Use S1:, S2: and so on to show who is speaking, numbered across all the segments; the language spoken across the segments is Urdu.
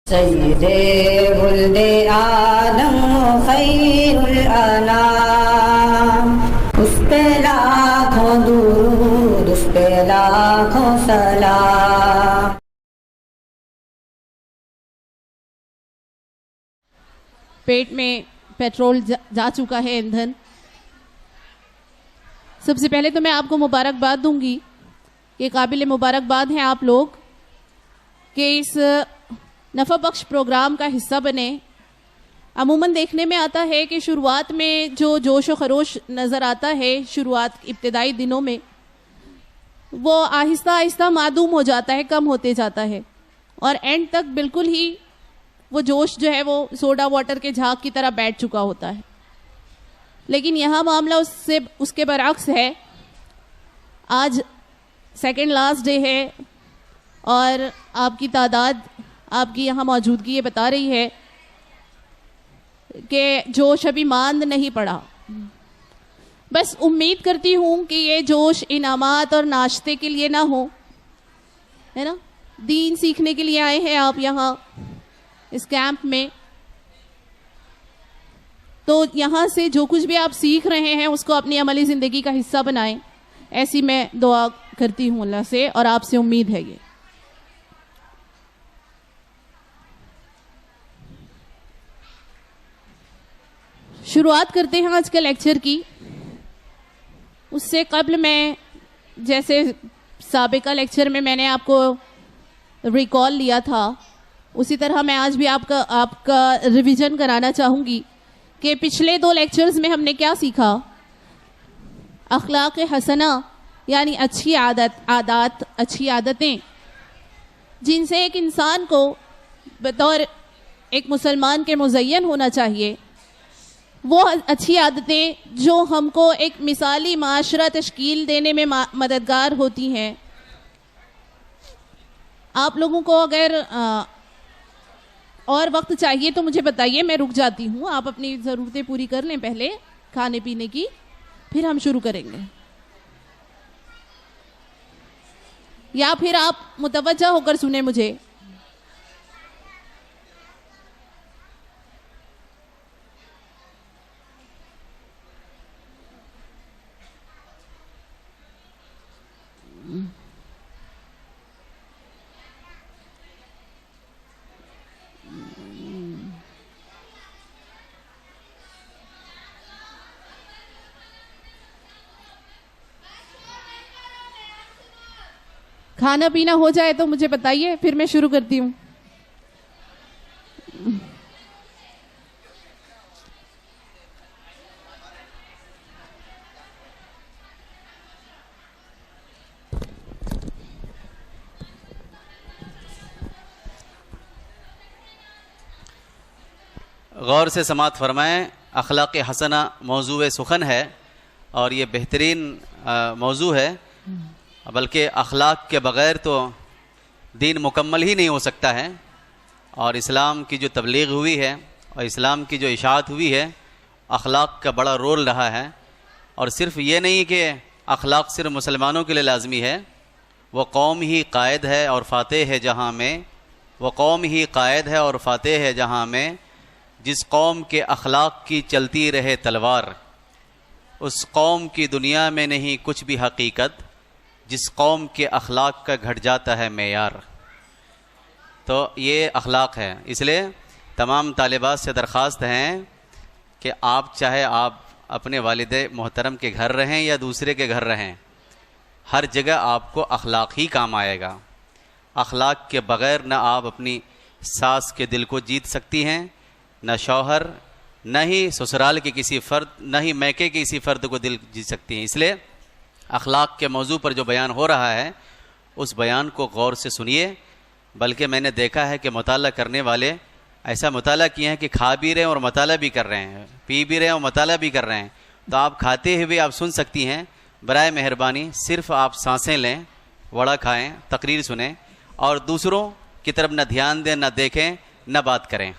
S1: سید ولد آدم خیر الانام، اس پہ لاکھوں درود، اس پہ لاکھوں سلام۔
S2: پیٹ میں پیٹرول جا چکا ہے، ایندھن۔ سب سے پہلے تو میں آپ کو مبارکباد دوں گی، یہ قابل مبارکباد ہیں آپ لوگ کہ اس نفع بخش پروگرام کا حصہ بنے۔ عموماً دیکھنے میں آتا ہے کہ شروعات میں جو جوش و خروش نظر آتا ہے، ابتدائی دنوں میں وہ آہستہ آہستہ معدوم ہو جاتا ہے، کم ہوتے جاتا ہے، اور اینڈ تک بالکل ہی وہ جوش جو ہے وہ سوڈا واٹر کے جھاگ کی طرح بیٹھ چکا ہوتا ہے۔ لیکن یہاں معاملہ اس کے برعکس ہے۔ آج سیکنڈ لاسٹ ڈے ہے اور آپ کی تعداد، آپ کی یہاں موجودگی یہ بتا رہی ہے کہ جوش ابھی ماند نہیں پڑا۔ بس امید کرتی ہوں کہ یہ جوش انعامات اور ناشتے کے لیے نہ ہو، ہے نا؟ دین سیکھنے کے لیے آئے ہیں آپ یہاں اس کیمپ میں، تو یہاں سے جو کچھ بھی آپ سیکھ رہے ہیں اس کو اپنی عملی زندگی کا حصہ بنائیں، ایسی میں دعا کرتی ہوں اللہ سے، اور آپ سے امید ہے یہ۔ شروعات کرتے ہیں آج کے لیکچر کی۔ اس سے قبل میں، جیسے سابقہ لیکچر میں میں نے آپ کو ریکال لیا تھا، اسی طرح میں آج بھی آپ کا ریویژن کرانا چاہوں گی کہ پچھلے 2 لیکچرز میں ہم نے کیا سیکھا۔ اخلاق حسنہ یعنی اچھی عادات، اچھی عادتیں جن سے ایک انسان کو بطور ایک مسلمان کے مزین ہونا چاہیے، وہ اچھی عادتیں جو ہم کو ایک مثالی معاشرہ تشکیل دینے میں مددگار ہوتی ہیں۔ آپ لوگوں کو اگر اور وقت چاہیے تو مجھے بتائیے، میں رک جاتی ہوں، آپ اپنی ضرورتیں پوری کر لیں پہلے کھانے پینے کی، پھر ہم شروع کریں گے، یا پھر آپ متوجہ ہو کر سنیں مجھے۔ کھانا پینا ہو جائے تو مجھے بتائیے، پھر میں شروع کرتی ہوں۔
S3: غور سے سماعت فرمائیں۔ اخلاق حسنہ موضوع سخن ہے اور یہ بہترین موضوع ہے، بلکہ اخلاق کے بغیر تو دین مکمل ہی نہیں ہو سکتا ہے، اور اسلام کی جو تبلیغ ہوئی ہے اور اسلام کی جو اشاعت ہوئی ہے، اخلاق کا بڑا رول رہا ہے۔ اور صرف یہ نہیں کہ اخلاق صرف مسلمانوں کے لیے لازمی ہے، وہ قوم ہی قائد ہے اور فاتح ہے جہاں میں، وہ قوم ہی قائد ہے اور فاتح ہے جہاں میں، جس قوم کے اخلاق کی چلتی رہے تلوار، اس قوم کی دنیا میں نہیں کچھ بھی حقیقت، جس قوم کے اخلاق کا گھٹ جاتا ہے معیار۔ تو یہ اخلاق ہے۔ اس لیے تمام طالبات سے درخواست ہے کہ آپ چاہے آپ اپنے والد محترم کے گھر رہیں یا دوسرے کے گھر رہیں، ہر جگہ آپ کو اخلاق ہی کام آئے گا۔ اخلاق کے بغیر نہ آپ اپنی ساس کے دل کو جیت سکتی ہیں، نہ شوہر، نہ ہی سسرال کے کسی فرد، نہ ہی میکے کے کسی فرد کو دل جیت سکتی ہیں۔ اس لیے اخلاق کے موضوع پر جو بیان ہو رہا ہے اس بیان کو غور سے سنیے۔ بلکہ میں نے دیکھا ہے کہ مطالعہ کرنے والے ایسا مطالعہ کیے ہیں کہ کھا بھی رہے ہیں اور مطالعہ بھی کر رہے ہیں، پی بھی رہے ہیں اور مطالعہ بھی کر رہے ہیں۔ تو آپ کھاتے ہوئے آپ سن سکتی ہیں، برائے مہربانی صرف آپ سانسیں لیں، وڑا کھائیں، تقریر سنیں، اور دوسروں کی طرف نہ دھیان دیں، نہ دیکھیں، نہ بات کریں۔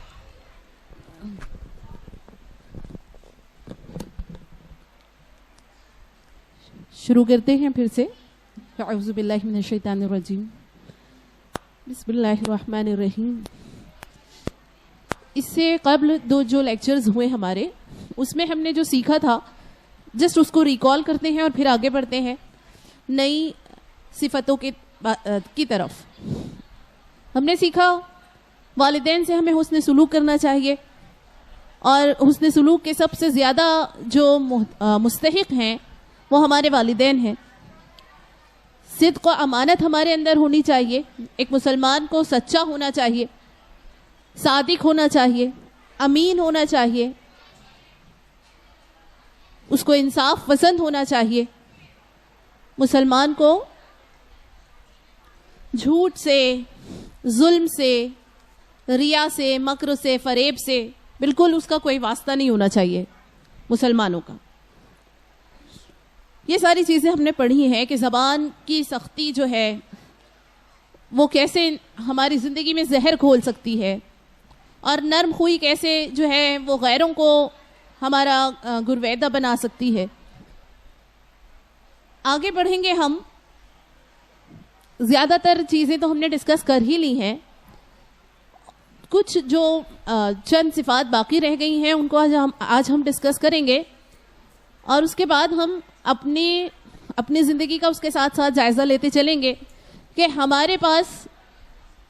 S2: شروع کرتے ہیں پھر سے۔ اعوذ باللہ من الشیطان الرجیم، بسم اللہ الرحمن الرحیم۔ اس سے قبل جو لیکچرز ہوئے ہمارے، اس میں ہم نے جو سیکھا تھا جسٹ اس کو ریکال کرتے ہیں اور پھر آگے بڑھتے ہیں نئی صفتوں کی طرف. ہم نے سیکھا والدین سے ہمیں حسن سلوک کرنا چاہیے، اور حسن سلوک کے سب سے زیادہ جو مستحق ہیں وہ ہمارے والدین ہیں. صدق و امانت ہمارے اندر ہونی چاہیے. ایک مسلمان کو سچا ہونا چاہیے، صادق ہونا چاہیے، امین ہونا چاہیے، اس کو انصاف پسند ہونا چاہیے. مسلمان کو جھوٹ سے، ظلم سے، ریا سے، مکر سے، فریب سے بالکل اس کا کوئی واسطہ نہیں ہونا چاہیے مسلمانوں کا. یہ ساری چیزیں ہم نے پڑھی ہیں کہ زبان کی سختی جو ہے وہ کیسے ہماری زندگی میں زہر گھول سکتی ہے، اور نرم خوئی کیسے جو ہے وہ غیروں کو ہمارا گرویدہ بنا سکتی ہے. آگے بڑھیں گے ہم. زیادہ تر چیزیں تو ہم نے ڈسکس کر ہی لی ہیں. کچھ جو چند صفات باقی رہ گئی ہیں ان کو آج ہم ڈسکس کریں گے، اور اس کے بعد ہم اپنی زندگی کا اس کے ساتھ ساتھ جائزہ لیتے چلیں گے کہ ہمارے پاس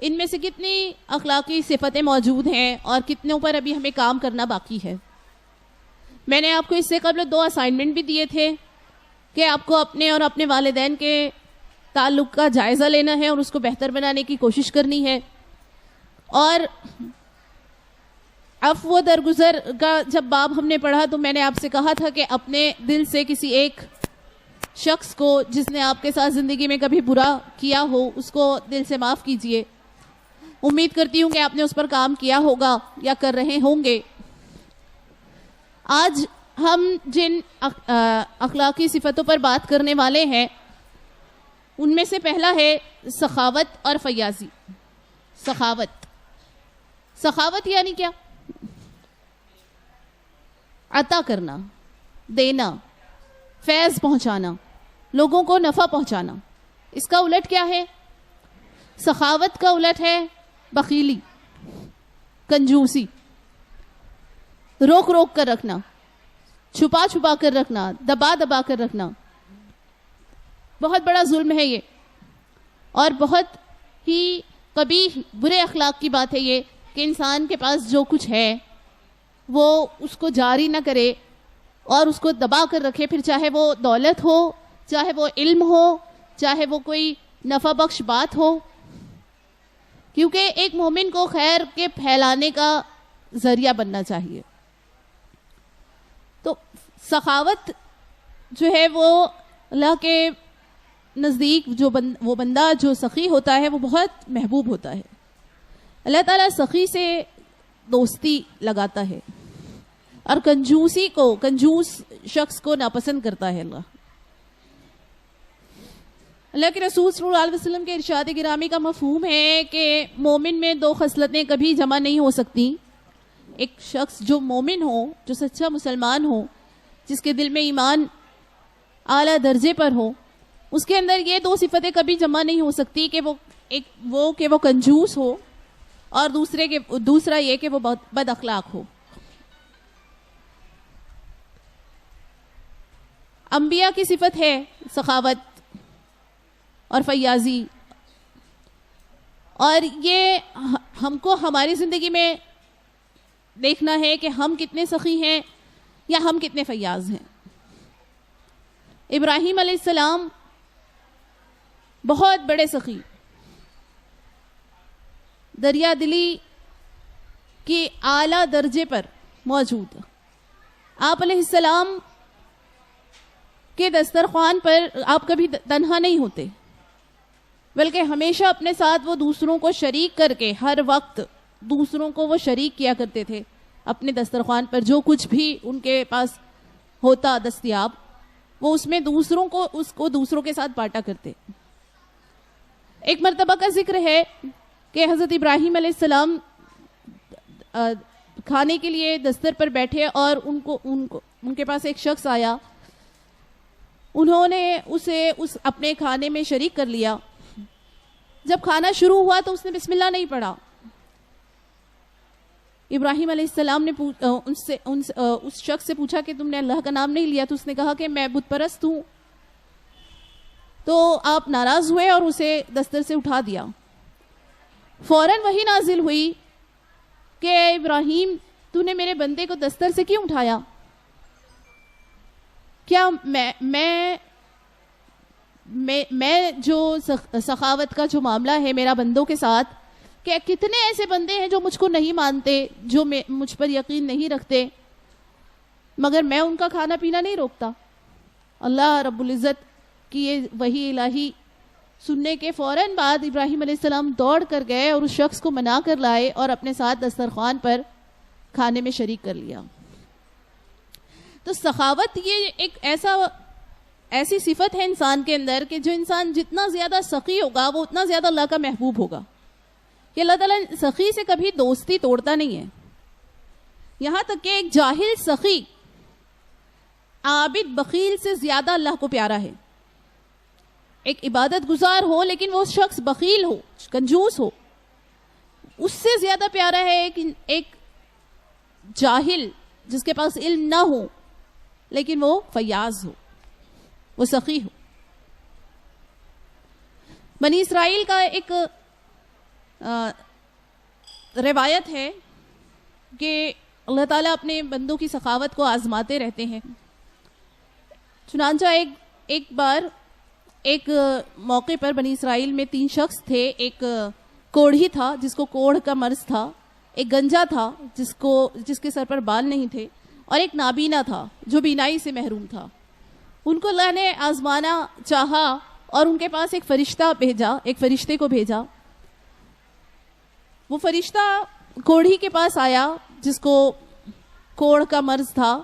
S2: ان میں سے کتنی اخلاقی صفتیں موجود ہیں اور کتنوں پر ابھی ہمیں کام کرنا باقی ہے. میں نے آپ کو اس سے قبل 2 اسائنمنٹ بھی دیے تھے کہ آپ کو اپنے اور اپنے والدین کے تعلق کا جائزہ لینا ہے اور اس کو بہتر بنانے کی کوشش کرنی ہے. اور عفو و درگزر کا جب باب ہم نے پڑھا تو میں نے آپ سے کہا تھا کہ اپنے دل سے کسی ایک شخص کو جس نے آپ کے ساتھ زندگی میں کبھی برا کیا ہو اس کو دل سے معاف کیجئے. امید کرتی ہوں کہ آپ نے اس پر کام کیا ہوگا یا کر رہے ہوں گے. آج ہم جن اخلاقی صفتوں پر بات کرنے والے ہیں ان میں سے پہلا ہے سخاوت اور فیاضی. سخاوت یعنی کیا؟ عطا کرنا، دینا، فیض پہنچانا، لوگوں کو نفع پہنچانا. اس کا الٹ کیا ہے؟ سخاوت کا الٹ ہے بخیلی، کنجوسی، روک روک کر رکھنا، چھپا چھپا کر رکھنا، دبا دبا کر رکھنا. بہت بڑا ظلم ہے یہ، اور بہت ہی قبیح برے اخلاق کی بات ہے یہ کہ انسان کے پاس جو کچھ ہے وہ اس کو جاری نہ کرے اور اس کو دبا کر رکھے، پھر چاہے وہ دولت ہو، چاہے وہ علم ہو، چاہے وہ کوئی نفع بخش بات ہو. کیونکہ ایک مومن کو خیر کے پھیلانے کا ذریعہ بننا چاہیے. تو سخاوت جو ہے وہ اللہ کے نزدیک وہ بندہ جو سخی ہوتا ہے وہ بہت محبوب ہوتا ہے. اللہ تعالیٰ سخی سے دوستی لگاتا ہے اور کنجوس شخص کو ناپسند کرتا ہے. اللہ کے رسول صلی اللہ علیہ وسلم کے ارشاد گرامی کا مفہوم ہے کہ مومن میں 2 خصلتیں کبھی جمع نہیں ہو سکتی. ایک شخص جو مومن ہو، جو سچا مسلمان ہو، جس کے دل میں ایمان اعلیٰ درجے پر ہو، اس کے اندر یہ 2 صفتیں کبھی جمع نہیں ہو سکتی کہ وہ کنجوس ہو، اور دوسرا یہ کہ وہ بد اخلاق ہو. انبیاء کی صفت ہے سخاوت اور فیاضی، اور یہ ہم کو ہماری زندگی میں دیکھنا ہے کہ ہم کتنے سخی ہیں یا ہم کتنے فیاض ہیں. ابراہیم علیہ السلام بہت بڑے سخی، دریا دلی کی اعلیٰ درجے پر موجود. آپ علیہ السلام کے دسترخوان پر آپ کبھی تنہا نہیں ہوتے، بلکہ ہمیشہ اپنے ساتھ وہ دوسروں کو شریک کر کے ہر وقت دوسروں کو وہ شریک کیا کرتے تھے. اپنے دسترخوان پر جو کچھ بھی ان کے پاس ہوتا دستیاب، وہ اس میں اس کو دوسروں کے ساتھ بانٹا کرتے. ایک مرتبہ کا ذکر ہے کہ حضرت ابراہیم علیہ السلام کھانے کے لیے دستر پر بیٹھے اور ان کے پاس ایک شخص آیا. انہوں نے اسے اپنے کھانے میں شریک کر لیا. جب کھانا شروع ہوا تو اس نے بسم اللہ نہیں پڑھا. ابراہیم علیہ السلام نے اس شخص سے پوچھا کہ تم نے اللہ کا نام نہیں لیا، تو اس نے کہا کہ میں بت پرست ہوں. تو آپ ناراض ہوئے اور اسے دستر سے اٹھا دیا. فوراً وحی نازل ہوئی کہ ابراہیم تو نے میرے بندے کو دستر سے کیوں اٹھایا؟ کیا میں جو سخاوت کا جو معاملہ ہے میرا بندوں کے ساتھ، کہ کتنے ایسے بندے ہیں جو مجھ کو نہیں مانتے، جو مجھ پر یقین نہیں رکھتے، مگر میں ان کا کھانا پینا نہیں روکتا. اللہ رب العزت کی یہ وحی الہی سننے کے فوراً بعد ابراہیم علیہ السلام دوڑ کر گئے اور اس شخص کو منا کر لائے اور اپنے ساتھ دسترخوان پر کھانے میں شریک کر لیا. تو سخاوت یہ ایک ایسی صفت ہے انسان کے اندر کہ جو انسان جتنا زیادہ سخی ہوگا وہ اتنا زیادہ اللہ کا محبوب ہوگا. کہ اللہ تعالیٰ سخی سے کبھی دوستی توڑتا نہیں ہے. یہاں تک کہ ایک جاہل سخی عابد بخیل سے زیادہ اللہ کو پیارا ہے. ایک عبادت گزار ہو لیکن وہ شخص بخیل ہو، کنجوس ہو، اس سے زیادہ پیارا ہے ایک جاہل جس کے پاس علم نہ ہو لیکن وہ فیاض ہو، وہ سخی ہو. بنی اسرائیل کا ایک روایت ہے کہ اللہ تعالیٰ اپنے بندوں کی سخاوت کو آزماتے رہتے ہیں. چنانچہ ایک بار ایک موقع پر بنی اسرائیل میں 3 شخص تھے. ایک کوڑھی تھا جس کو کوڑھ کا مرض تھا، ایک گنجا تھا جس کے سر پر بال نہیں تھے، اور ایک نابینا تھا جو بینائی سے محروم تھا. ان کو اللہ نے آزمانا چاہا اور ان کے پاس ایک فرشتے کو بھیجا. وہ فرشتہ کوڑھی کے پاس آیا جس کو کوڑھ کا مرض تھا،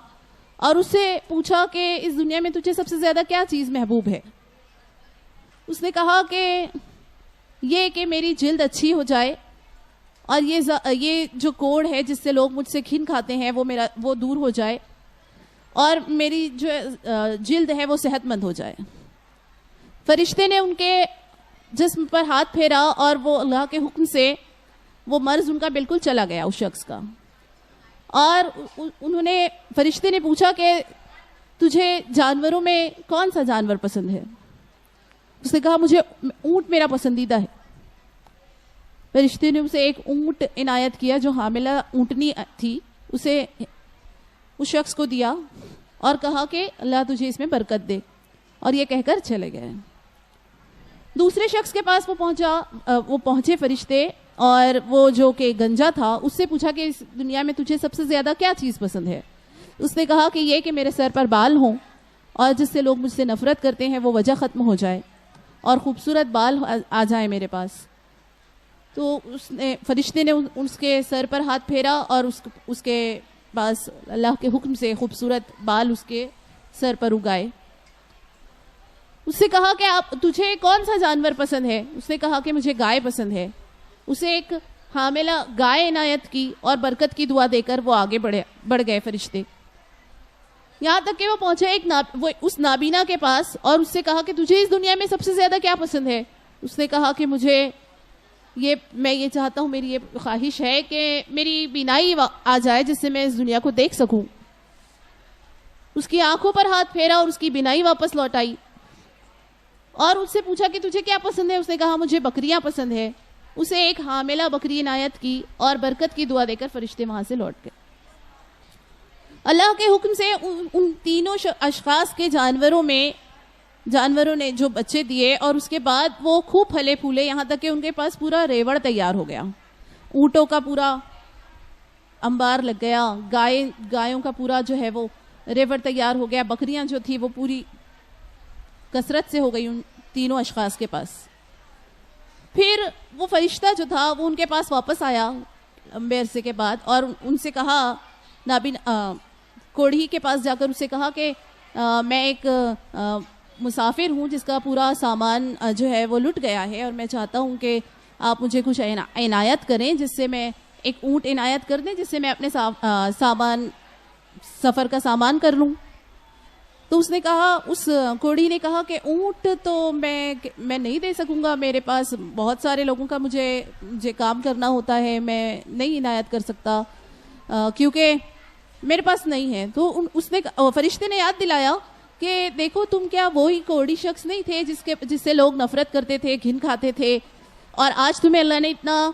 S2: اور اس سے پوچھا کہ اس دنیا میں تجھے سب سے زیادہ کیا چیز محبوب ہے؟ اس نے کہا کہ یہ کہ میری جلد اچھی ہو جائے اور یہ جو کوڑھ ہے جس سے لوگ مجھ سے کھین کھاتے ہیں وہ دور ہو جائے، اور میری جو جلد ہے وہ صحت مند ہو جائے. فرشتے نے ان کے جسم پر ہاتھ پھیرا اور وہ اللہ کے حکم سے وہ مرض ان کا بالکل چلا گیا اس شخص کا. اور فرشتے نے پوچھا کہ تجھے جانوروں میں کون سا جانور پسند ہے؟ اس نے کہا مجھے اونٹ میرا پسندیدہ ہے. فرشتے نے اسے ایک اونٹ عنایت کیا جو حاملہ اونٹنی تھی، اسے اس شخص کو دیا اور کہا کہ اللہ تجھے اس میں برکت دے، اور یہ کہہ کر چلے گئے. دوسرے شخص کے پاس وہ پہنچے فرشتے، اور وہ جو کہ گنجا تھا اس سے پوچھا کہ اس دنیا میں تجھے سب سے زیادہ کیا چیز پسند ہے؟ اس نے کہا کہ یہ کہ میرے سر پر بال ہوں اور جس سے لوگ مجھ سے نفرت کرتے ہیں وہ وجہ ختم ہو جائے اور خوبصورت بال آ جائیں میرے پاس. تو فرشتے نے اس کے سر پر ہاتھ پھیرا اور اس کے پاس اللہ کے حکم سے خوبصورت بال اس کے سر پر اگائے. اس سے کہا کہ تجھے کون سا جانور پسند ہے؟ اس نے کہا کہ مجھے گائے پسند ہے. اسے ایک حاملہ گائے عنایت کی اور برکت کی دعا دے کر وہ آگے بڑھ گئے فرشتے. یہاں تک کہ وہ پہنچے اس نابینا کے پاس اور اس سے کہا کہ تجھے اس دنیا میں سب سے زیادہ کیا پسند ہے؟ اس نے کہا کہ میں یہ چاہتا ہوں، میری یہ خواہش ہے کہ میری بینائی آ جائے جس سے میں اس دنیا کو دیکھ سکوں. اس کی آنکھوں پر ہاتھ پھیرا اور اس کی بینائی واپس لوٹائی، اور اس سے پوچھا کہ تجھے کیا پسند ہے؟ اس نے کہا مجھے بکریاں پسند ہے. اسے ایک حاملہ بکری عنایت کی اور برکت کی دعا دے کر فرشتے وہاں سے لوٹ گئے. اللہ کے حکم سے ان تینوں اشخاص کے جانوروں نے جو بچے دیے، اور اس کے بعد وہ خوب پھلے پھولے، یہاں تک کہ ان کے پاس پورا ریوڑ تیار ہو گیا. اونٹوں کا پورا انبار لگ گیا، گایوں کا پورا جو ہے وہ ریوڑ تیار ہو گیا. بکریاں جو تھی وہ پوری کثرت سے ہو گئی ان تینوں اشخاص کے پاس. پھر وہ فرشتہ جو تھا وہ ان کے پاس واپس آیا لمبے عرصے کے بعد، اور ان سے کہا، کوڑھی کے پاس جا کر اسے کہا کہ میں ایک مسافر ہوں جس کا پورا سامان جو ہے وہ لٹ گیا ہے، اور میں چاہتا ہوں کہ آپ مجھے کچھ عنایت کریں، جس سے میں ایک اونٹ عنایت کر دیں جس سے میں اپنے سفر کا سامان کر لوں. تو اس کوڑھی نے کہا کہ اونٹ تو میں نہیں دے سکوں گا، میرے پاس بہت سارے لوگوں کا مجھے کام کرنا ہوتا ہے، میں نہیں عنایت کر سکتا. کیونکہ میرے پاس نہیں ہے. تو اس نے فرشتے نے یاد دلایا کہ دیکھو تم کیا وہی کوڑی شخص نہیں تھے جس سے لوگ نفرت کرتے تھے, گھن کھاتے تھے, اور آج تمہیں اللہ نے اتنا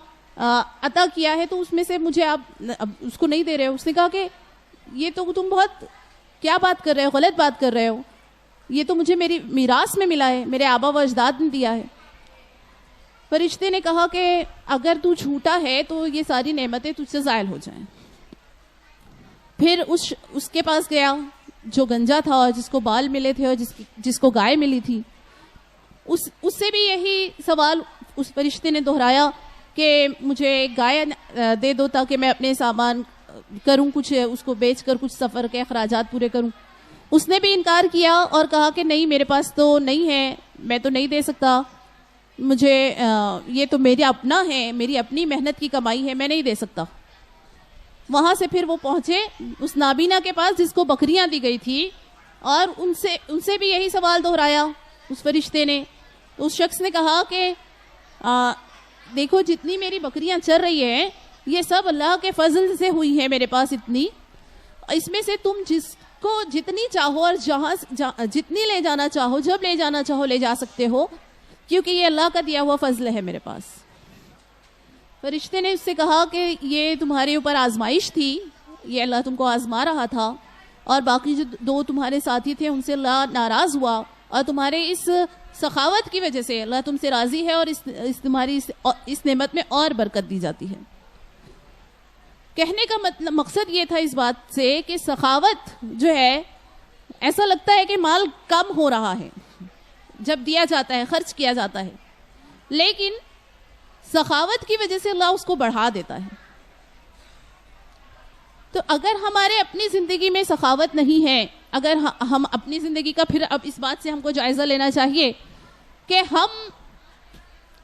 S2: عطا کیا ہے تو اس میں سے مجھے آپ اس کو نہیں دے رہے ہو. اس نے کہا کہ یہ تو تم بہت کیا بات کر رہے ہو, غلط بات کر رہے ہو, یہ تو مجھے میری میراث میں ملا ہے, میرے آبا و اجداد نے دیا ہے. فرشتے نے کہا کہ اگر تو جھوٹا ہے تو یہ ساری نعمتیں تجھ سے زائل ہو جائیں. پھر اس کے پاس گیا جو گنجا تھا اور جس کو بال ملے تھے اور جس کو گائے ملی تھی. اس سے بھی یہی سوال اس فرشتے نے دہرایا کہ مجھے گائے دے دو تاکہ میں اپنے سامان کروں, کچھ اس کو بیچ کر کچھ سفر کے اخراجات پورے کروں. اس نے بھی انکار کیا اور کہا کہ نہیں, میرے پاس تو نہیں ہے, میں تو نہیں دے سکتا, مجھے یہ تو میرا اپنا ہے, میری اپنی محنت کی کمائی ہے, میں نہیں دے سکتا. وہاں سے پھر وہ پہنچے اس نابینا کے پاس جس کو بکریاں دی گئی تھی, اور ان سے بھی یہی سوال دہرایا اس فرشتے نے. اس شخص نے کہا کہ دیکھو جتنی میری بکریاں چر رہی ہیں یہ سب اللہ کے فضل سے ہوئی ہیں میرے پاس اتنی, اس میں سے تم جس کو جتنی چاہو اور جتنی لے جانا چاہو, جب لے جانا چاہو لے جا سکتے ہو, کیونکہ یہ اللہ کا دیا ہوا فضل ہے میرے پاس. فرشتے نے اس سے کہا کہ یہ تمہارے اوپر آزمائش تھی, یہ اللہ تم کو آزما رہا تھا, اور باقی جو دو تمہارے ساتھی تھے ان سے اللہ ناراض ہوا, اور تمہارے اس سخاوت کی وجہ سے اللہ تم سے راضی ہے, اور تمہاری اس نعمت میں اور برکت دی جاتی ہے. کہنے کا مقصد یہ تھا اس بات سے کہ سخاوت جو ہے, ایسا لگتا ہے کہ مال کم ہو رہا ہے جب دیا جاتا ہے, خرچ کیا جاتا ہے, لیکن سخاوت کی وجہ سے اللہ اس کو بڑھا دیتا ہے. تو اگر ہمارے اپنی زندگی میں سخاوت نہیں ہے, اگر ہم اپنی زندگی کا پھر اب اس بات سے ہم کو جائزہ لینا چاہیے کہ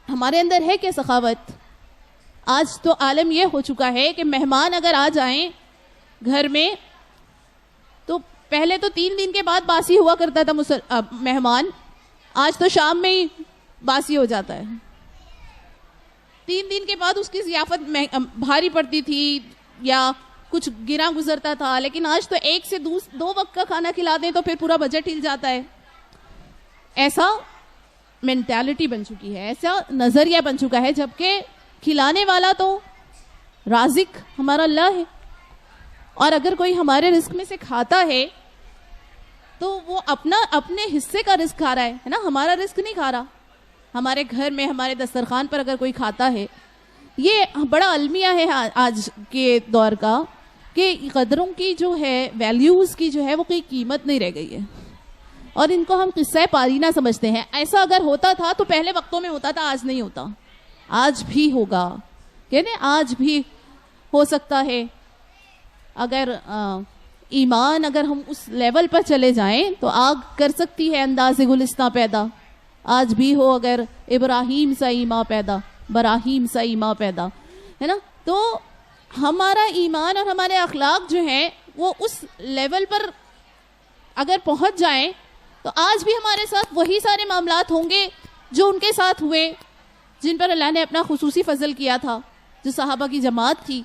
S2: ہمارے اندر ہے کیا سخاوت. آج تو عالم یہ ہو چکا ہے کہ مہمان اگر آ جائیں گھر میں تو پہلے تو 3 دن کے بعد باسی ہوا کرتا تھا مہمان, آج تو شام میں ہی باسی ہو جاتا ہے. 3 دن کے بعد اس کی ضیافت بھاری پڑتی تھی یا کچھ گرا گزرتا تھا, لیکن آج تو 1 سے 2 وقت کا کھانا کھلا دیں تو پھر پورا بجٹ ہل جاتا ہے. ایسا مینٹالٹی بن چکی ہے, ایسا نظریہ بن چکا ہے, جبکہ کھلانے والا تو رازق ہمارا اللہ ہے. اور اگر کوئی ہمارے رزق میں سے کھاتا ہے تو وہ اپنے حصے کا رزق کھا رہا ہے نا, ہمارا رزق نہیں کھا رہا. ہمارے گھر میں ہمارے دسترخوان پر اگر کوئی کھاتا ہے, یہ بڑا المیہ ہے آج کے دور کا کہ قدروں کی جو ہے, ویلیوز کی جو ہے وہ کوئی قیمت نہیں رہ گئی ہے, اور ان کو ہم قصہ پارینہ سمجھتے ہیں. ایسا اگر ہوتا تھا تو پہلے وقتوں میں ہوتا تھا, آج نہیں ہوتا. آج بھی ہوگا, کہتے آج بھی ہو سکتا ہے. اگر ایمان اگر ہم اس لیول پر چلے جائیں تو آگ کر سکتی ہے انداز گلستہ پیدا. آج بھی ہو اگر ابراہیم سا ایمان پیدا, براہیم سا ایمان پیدا, ہے نا. تو ہمارا ایمان اور ہمارے اخلاق جو ہیں وہ اس لیول پر اگر پہنچ جائیں تو آج بھی ہمارے ساتھ وہی سارے معاملات ہوں گے جو ان کے ساتھ ہوئے, جن پر اللہ نے اپنا خصوصی فضل کیا تھا, جو صحابہ کی جماعت تھی.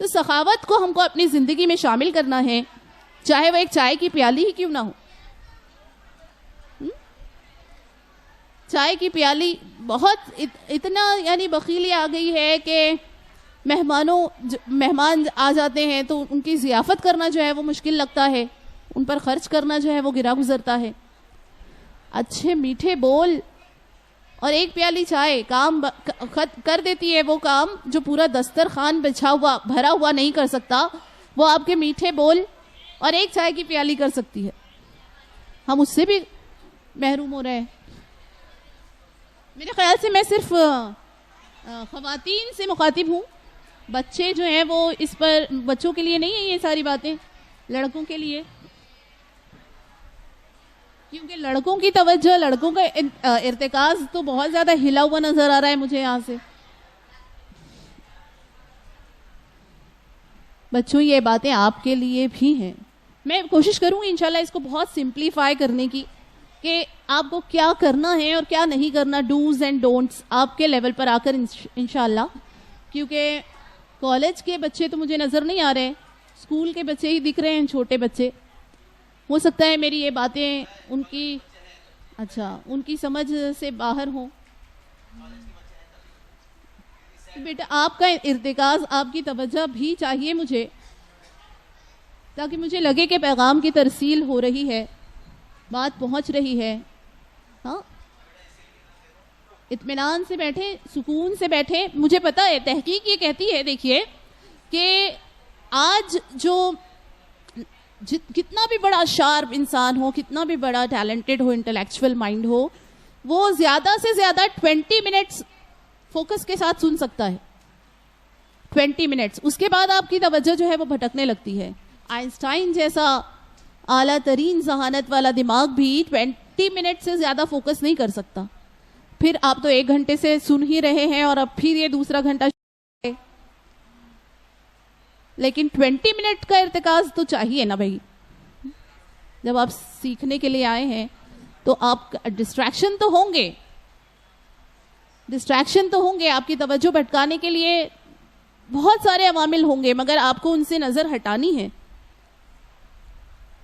S2: تو سخاوت کو ہم کو اپنی زندگی میں شامل کرنا ہے, چاہے وہ ایک چائے کی پیالی ہی کیوں نہ ہو. چائے کی پیالی بہت اتنا یعنی بخیلی آ گئی ہے کہ مہمان آ جاتے ہیں تو ان کی ضیافت کرنا جو ہے وہ مشکل لگتا ہے, ان پر خرچ کرنا جو ہے وہ گرا گزرتا ہے. اچھے میٹھے بول اور ایک پیالی چائے کام کر دیتی ہے. وہ کام جو پورا دسترخوان بچھا ہوا بھرا ہوا نہیں کر سکتا, وہ آپ کے میٹھے بول اور ایک چائے کی پیالی کر سکتی ہے. ہم اس سے بھی محروم ہو رہے ہیں. میرے خیال سے میں صرف خواتین سے مخاطب ہوں, بچے جو ہیں وہ اس پر, بچوں کے لیے نہیں ہیں یہ ساری باتیں, لڑکوں کے لیے, کیونکہ لڑکوں کی توجہ, لڑکوں کا ارتکاز تو بہت زیادہ ہلا ہوا نظر آ رہا ہے مجھے یہاں سے. بچوں یہ باتیں آپ کے لیے بھی ہیں. میں کوشش کروں گی انشاءاللہ اس کو بہت سمپلیفائی کرنے کی کہ آپ کو کیا کرنا ہے اور کیا نہیں کرنا, ڈوز اینڈ ڈونٹس آپ کے لیول پر آ کر انشاءاللہ. کیونکہ کالج کے بچے تو مجھے نظر نہیں آ رہے, اسکول کے بچے ہی دکھ رہے ہیں, چھوٹے بچے. ہو سکتا ہے میری یہ باتیں ان کی سمجھ سے باہر ہوں. بیٹا آپ کا ارتکاز, آپ کی توجہ بھی چاہیے مجھے, تاکہ مجھے لگے کہ پیغام کی ترسیل ہو رہی ہے, بات پہنچ رہی ہے. ہاں, اطمینان سے بیٹھیں, سکون سے بیٹھیں. مجھے پتا ہے تحقیق یہ کہتی ہے, دیکھیے کہ آج جو کتنا بھی بڑا شارپ انسان ہو, کتنا بھی بڑا ٹیلنٹڈ ہو, انٹلیکچوئل مائنڈ ہو, وہ زیادہ سے زیادہ 20 منٹس فوکس کے ساتھ سن سکتا ہے. 20 منٹس, اس کے بعد آپ کی توجہ جو ہے وہ بھٹکنے لگتی ہے. آئنسٹائن جیسا اعلیٰ ترین ذہانت والا دماغ بھی 20 منٹ سے زیادہ فوکس نہیں کر سکتا. پھر آپ تو 1 گھنٹے سے سن ہی رہے ہیں اور اب پھر یہ دوسرا گھنٹہ, لیکن 20 منٹ کا ارتکاز تو چاہیے نا بھائی. جب آپ سیکھنے کے لیے آئے ہیں تو آپ ڈسٹریکشن تو ہوں گے, آپ کی توجہ بھٹکانے کے لیے بہت سارے عوامل ہوں گے, مگر آپ کو ان سے نظر ہٹانی ہے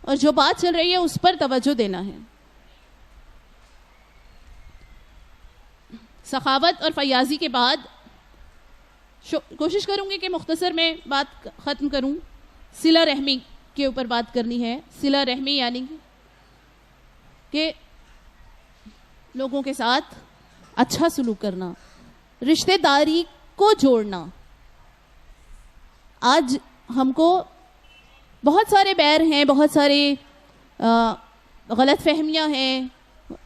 S2: اور جو بات چل رہی ہے اس پر توجہ دینا ہے. سخاوت اور فیاضی کے بعد کوشش کروں گی کہ مختصر میں بات ختم کروں. صلہ رحمی کے اوپر بات کرنی ہے. صلہ رحمی یعنی کہ لوگوں کے ساتھ اچھا سلوک کرنا, رشتہ داری کو جوڑنا. آج ہم کو بہت سارے بیر ہیں, بہت سارے غلط فہمیاں ہیں,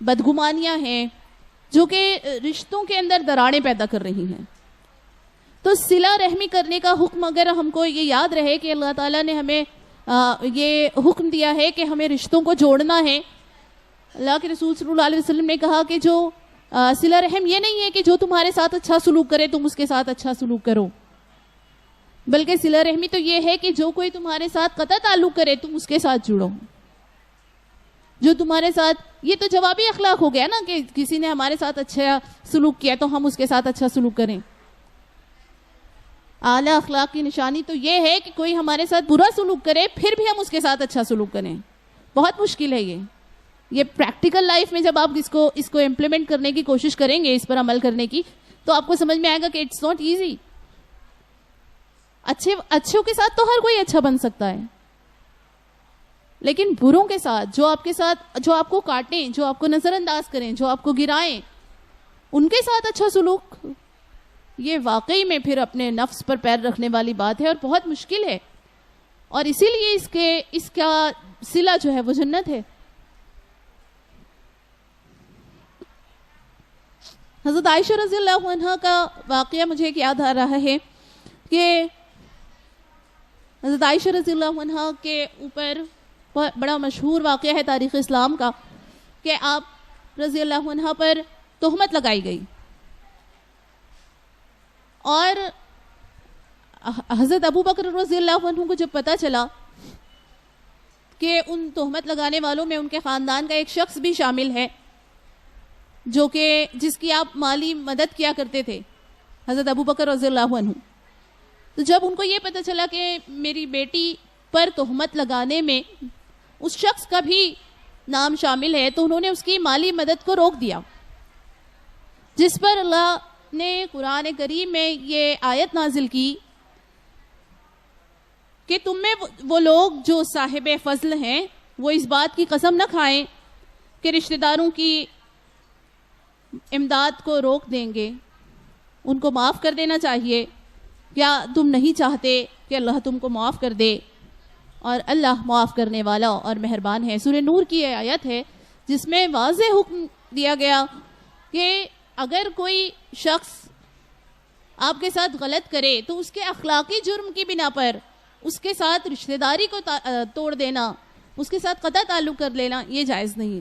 S2: بدگمانیاں ہیں جو کہ رشتوں کے اندر دراڑیں پیدا کر رہی ہیں. تو صلہ رحمی کرنے کا حکم اگر ہم کو یہ یاد رہے کہ اللہ تعالیٰ نے ہمیں یہ حکم دیا ہے کہ ہمیں رشتوں کو جوڑنا ہے. اللہ کے رسول صلی اللہ علیہ وسلم نے کہا کہ جو صلہ رحم یہ نہیں ہے کہ جو تمہارے ساتھ اچھا سلوک کرے تم اس کے ساتھ اچھا سلوک کرو, بلکہ صلہ رحمی تو یہ ہے کہ جو کوئی تمہارے ساتھ قطع تعلق کرے تم اس کے ساتھ جڑو. جو تمہارے ساتھ, یہ تو جوابی اخلاق ہو گیا نا کہ کسی نے ہمارے ساتھ اچھا سلوک کیا تو ہم اس کے ساتھ اچھا سلوک کریں. اعلیٰ اخلاق کی نشانی تو یہ ہے کہ کوئی ہمارے ساتھ برا سلوک کرے پھر بھی ہم اس کے ساتھ اچھا سلوک کریں. بہت مشکل ہے یہ پریکٹیکل لائف میں جب آپ اس کو امپلیمنٹ کرنے کی کوشش کریں گے, اس پر عمل کرنے کی, تو آپ کو سمجھ میں آئے گا کہ اٹس ناٹ ایزی. اچھوں کے ساتھ تو ہر کوئی اچھا بن سکتا ہے, لیکن بروں کے ساتھ, جو آپ کو کاٹیں, جو آپ کو نظر انداز کریں, جو آپ کو گرائیں, ان کے ساتھ اچھا سلوک, یہ واقعی میں پھر اپنے نفس پر پیر رکھنے والی بات ہے اور بہت مشکل ہے. اور اسی لیے اس کا صلہ جو ہے وہ جنت ہے. حضرت عائشہ رضی اللہ عنہ کا واقعہ مجھے ایک یاد آ رہا ہے کہ حضرت عائشہ رضی اللہ عنہ کے اوپر بڑا مشہور واقعہ ہے تاریخ اسلام کا کہ آپ رضی اللہ عنہ پر تہمت لگائی گئی, اور حضرت ابو بکر رضی اللہ عنہ کو جب پتا چلا کہ ان تہمت لگانے والوں میں ان کے خاندان کا ایک شخص بھی شامل ہے جس کی آپ مالی مدد کیا کرتے تھے, حضرت ابو بکر رضی اللہ عنہ, تو جب ان کو یہ پتا چلا کہ میری بیٹی پر تہمت لگانے میں اس شخص کا بھی نام شامل ہے, تو انہوں نے اس کی مالی مدد کو روک دیا. جس پر اللہ نے قرآن کریم میں یہ آیت نازل کی کہ تم میں وہ لوگ جو صاحب فضل ہیں وہ اس بات کی قسم نہ کھائیں کہ رشتہ داروں کی امداد کو روک دیں گے, ان کو معاف کر دینا چاہیے. کیا تم نہیں چاہتے کہ اللہ تم کو معاف کر دے, اور اللہ معاف کرنے والا اور مہربان ہے. سورہ نور کی یہ آیت ہے جس میں واضح حکم دیا گیا کہ اگر کوئی شخص آپ کے ساتھ غلط کرے تو اس کے اخلاقی جرم کی بنا پر اس کے ساتھ رشتہ داری کو توڑ دینا, اس کے ساتھ قطع تعلق کر لینا, یہ جائز نہیں ہے.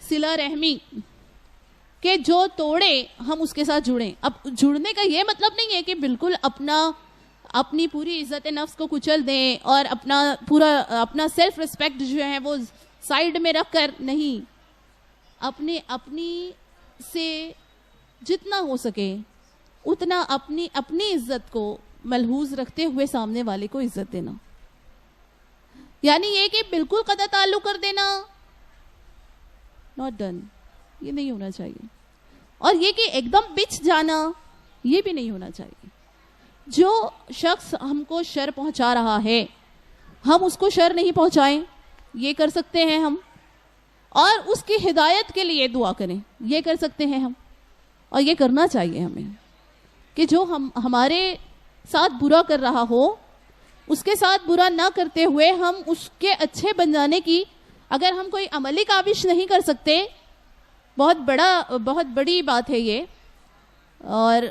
S2: صلہ رحمی کہ جو توڑے ہم اس کے ساتھ جڑیں. اب جڑنے کا یہ مطلب نہیں ہے کہ بالکل اپنی پوری عزت نفس کو کچل دیں اور اپنا سیلف ریسپیکٹ جو ہے وہ سائیڈ میں رکھ کر, نہیں, اپنی سے جتنا ہو سکے اتنا اپنی عزت کو ملحوظ رکھتے ہوئے سامنے والے کو عزت دینا. یعنی یہ کہ بالکل قطع تعلق کر دینا، ناٹ ڈن، یہ نہیں ہونا چاہیے. اور یہ کہ ایک دم بچ جانا، یہ بھی نہیں ہونا چاہیے. جو شخص ہم کو شر پہنچا رہا ہے ہم اس کو شر نہیں پہنچائیں، یہ کر سکتے ہیں ہم. اور اس کی ہدایت کے لیے دعا کریں، یہ کر سکتے ہیں ہم. اور یہ کرنا چاہیے ہمیں کہ جو ہمارے ساتھ برا کر رہا ہو اس کے ساتھ برا نہ کرتے ہوئے ہم اس کے اچھے بن جانے کی اگر ہم کوئی عملی کاوش نہیں کر سکتے، بہت بڑی بات ہے یہ. اور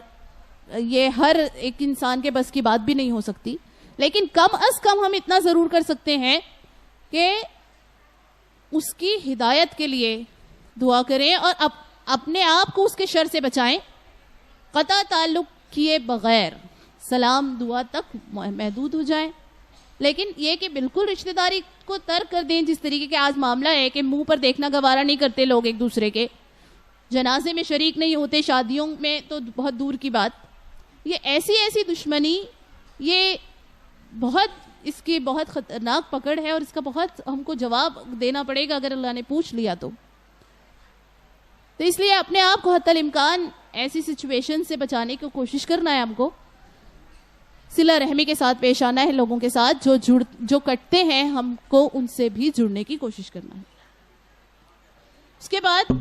S2: یہ ہر ایک انسان کے بس کی بات بھی نہیں ہو سکتی، لیکن کم از کم ہم اتنا ضرور کر سکتے ہیں کہ اس کی ہدایت کے لیے دعا کریں اور اپنے آپ کو اس کے شر سے بچائیں، قطع تعلق کیے بغیر سلام دعا تک محدود ہو جائیں. لیکن یہ کہ بالکل رشتہ داری کو ترک کر دیں، جس طریقے کے آج معاملہ ہے کہ منہ پر دیکھنا گوارا نہیں کرتے لوگ ایک دوسرے کے، جنازے میں شریک نہیں ہوتے، شادیوں میں تو بہت دور کی بات. یہ ایسی دشمنی، یہ اس کی بہت خطرناک پکڑ ہے اور اس کا بہت ہم کو جواب دینا پڑے گا اگر اللہ نے پوچھ لیا تو. اس لیے اپنے آپ کو حتی الامکان ایسی سچویشن سے بچانے کی کوشش کرنا ہے. ہم کو صلہ رحمی کے ساتھ پیش آنا ہے، لوگوں کے ساتھ جو کٹتے ہیں ہم کو ان سے بھی جڑنے کی کوشش کرنا ہے. اس کے بعد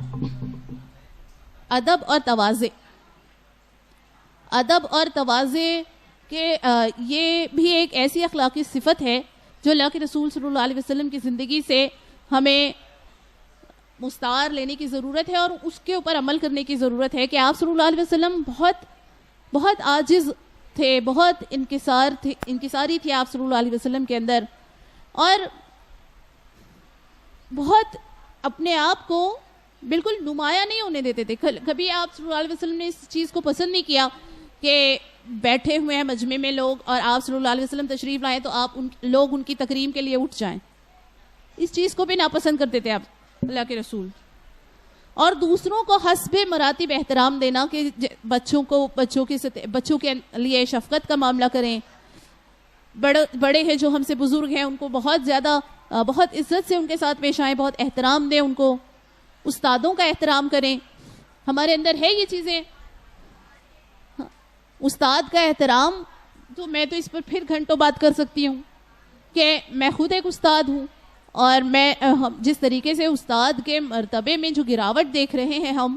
S2: ادب اور تواضع. ادب اور تواضع کہ یہ بھی ایک ایسی اخلاقی صفت ہے جو اللہ کے رسول صلی اللہ علیہ وسلم کی زندگی سے ہمیں مستعار لینے کی ضرورت ہے اور اس کے اوپر عمل کرنے کی ضرورت ہے. کہ آپ صلی اللہ علیہ وسلم بہت عاجز تھے، بہت انکساری تھی آپ صلی اللہ علیہ وسلم کے اندر، اور بہت اپنے آپ کو بالکل نمایاں نہیں ہونے دیتے تھے. کبھی آپ صلی اللہ علیہ وسلم نے اس چیز کو پسند نہیں کیا کہ بیٹھے ہوئے ہیں مجمع میں لوگ اور آپ صلی اللہ علیہ وسلم تشریف لائیں تو لوگ ان کی تکریم کے لیے اٹھ جائیں. اس چیز کو بھی ناپسند کرتے تھے آپ اللہ کے رسول. اور دوسروں کو حسب مراتب احترام دینا کہ بچوں کے لیے شفقت کا معاملہ کریں. بڑے ہیں جو ہم سے بزرگ ہیں ان کو بہت عزت سے ان کے ساتھ پیش آئیں، بہت احترام دیں ان کو. استادوں کا احترام کریں. ہمارے اندر ہے یہ چیزیں. استاد کا احترام تو میں تو اس پر پھر گھنٹوں بات کر سکتی ہوں کہ میں خود ایک استاد ہوں اور میں جس طریقے سے استاد کے مرتبے میں جو گراوٹ دیکھ رہے ہیں ہم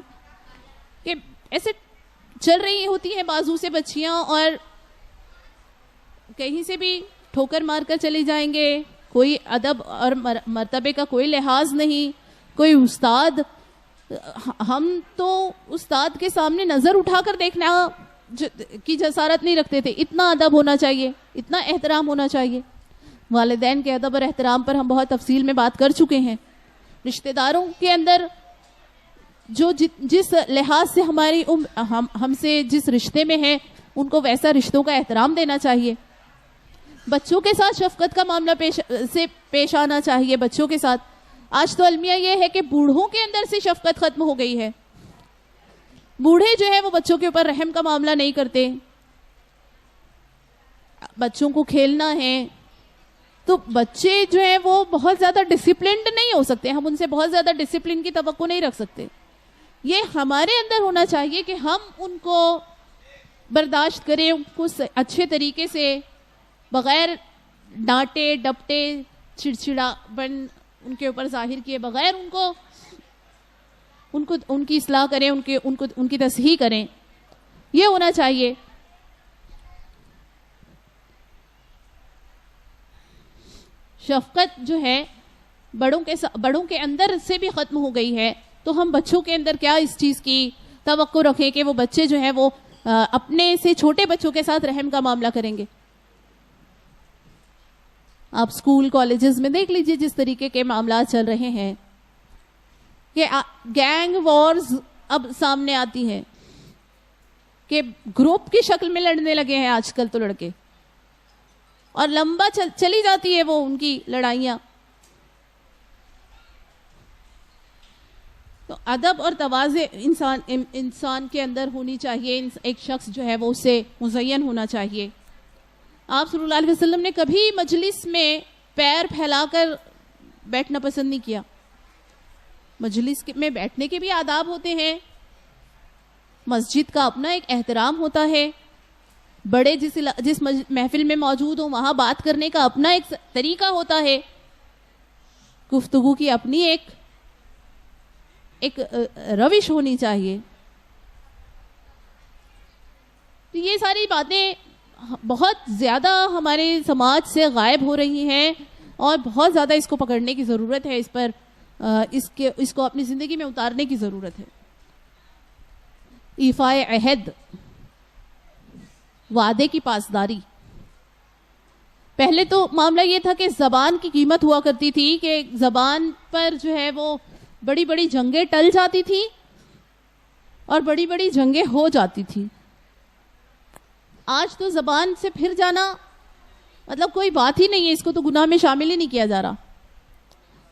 S2: کہ ایسے چل رہی ہوتی ہیں بازو سے بچیاں اور کہیں سے بھی ٹھوکر مار کر چلے جائیں گے، کوئی ادب اور مرتبے کا کوئی لحاظ نہیں. کوئی استاد، ہم تو استاد کے سامنے نظر اٹھا کر دیکھنا کی جسارت نہیں رکھتے تھے. اتنا ادب ہونا چاہیے، اتنا احترام ہونا چاہیے. والدین کے ادب اور احترام پر ہم بہت تفصیل میں بات کر چکے ہیں. رشتہ داروں کے اندر جو جس لحاظ سے ہم سے جس رشتے میں ہیں ان کو ویسا رشتوں کا احترام دینا چاہیے. بچوں کے ساتھ شفقت کا معاملہ پیش آنا چاہیے. بچوں کے ساتھ آج تو المیہ یہ ہے کہ بوڑھوں کے اندر سے شفقت ختم ہو گئی ہے. بوڑھے جو ہیں وہ بچوں کے اوپر رحم کا معاملہ نہیں کرتے. بچوں کو کھیلنا ہے تو بچے جو ہیں وہ بہت زیادہ ڈسپلنڈ نہیں ہو سکتے. ہم ان سے بہت زیادہ ڈسپلن کی توقع نہیں رکھ سکتے. یہ ہمارے اندر ہونا چاہیے کہ ہم ان کو برداشت کریں، ان کو اچھے طریقے سے بغیر ڈانٹے ڈپٹے چڑچڑا بن ان کے اوپر ظاہر کیے بغیر ان کی اصلاح کریں، ان کی تصحیح کریں. یہ ہونا چاہیے. شفقت جو ہے بڑوں کے اندر سے بھی ختم ہو گئی ہے. تو ہم بچوں کے اندر کیا اس چیز کی توقع رکھیں کہ وہ بچے جو ہیں وہ اپنے سے چھوٹے بچوں کے ساتھ رحم کا معاملہ کریں گے. آپ اسکول کالجز میں دیکھ لیجئے جس طریقے کے معاملات چل رہے ہیں کہ گینگ وارز اب سامنے آتی ہیں کہ گروپ کی شکل میں لڑنے لگے ہیں آج کل تو لڑکے، اور لمبا چلی جاتی ہے وہ ان کی لڑائیاں. تو ادب اور تواضع انسان کے اندر ہونی چاہیے. ایک شخص جو ہے وہ اسے مزین ہونا چاہیے. آپ صلی اللہ علیہ وسلم نے کبھی مجلس میں پیر پھیلا کر بیٹھنا پسند نہیں کیا. مجلس میں بیٹھنے کے بھی آداب ہوتے ہیں. مسجد کا اپنا ایک احترام ہوتا ہے. بڑے جس محفل میں موجود ہوں وہاں بات کرنے کا اپنا ایک طریقہ ہوتا ہے. گفتگو کی اپنی ایک روش ہونی چاہیے. تو یہ ساری باتیں بہت زیادہ ہمارے سماج سے غائب ہو رہی ہیں اور بہت زیادہ اس کو پکڑنے کی ضرورت ہے. اس پر اس کو اپنی زندگی میں اتارنے کی ضرورت ہے. ایفاء عہد، وعدے کی پاسداری. پہلے تو معاملہ یہ تھا کہ زبان کی قیمت ہوا کرتی تھی کہ زبان پر جو ہے وہ بڑی بڑی جنگیں ٹل جاتی تھی اور بڑی بڑی جنگیں ہو جاتی تھی. آج تو زبان سے پھر جانا مطلب کوئی بات ہی نہیں ہے. اس کو تو گناہ میں شامل ہی نہیں کیا جا رہا.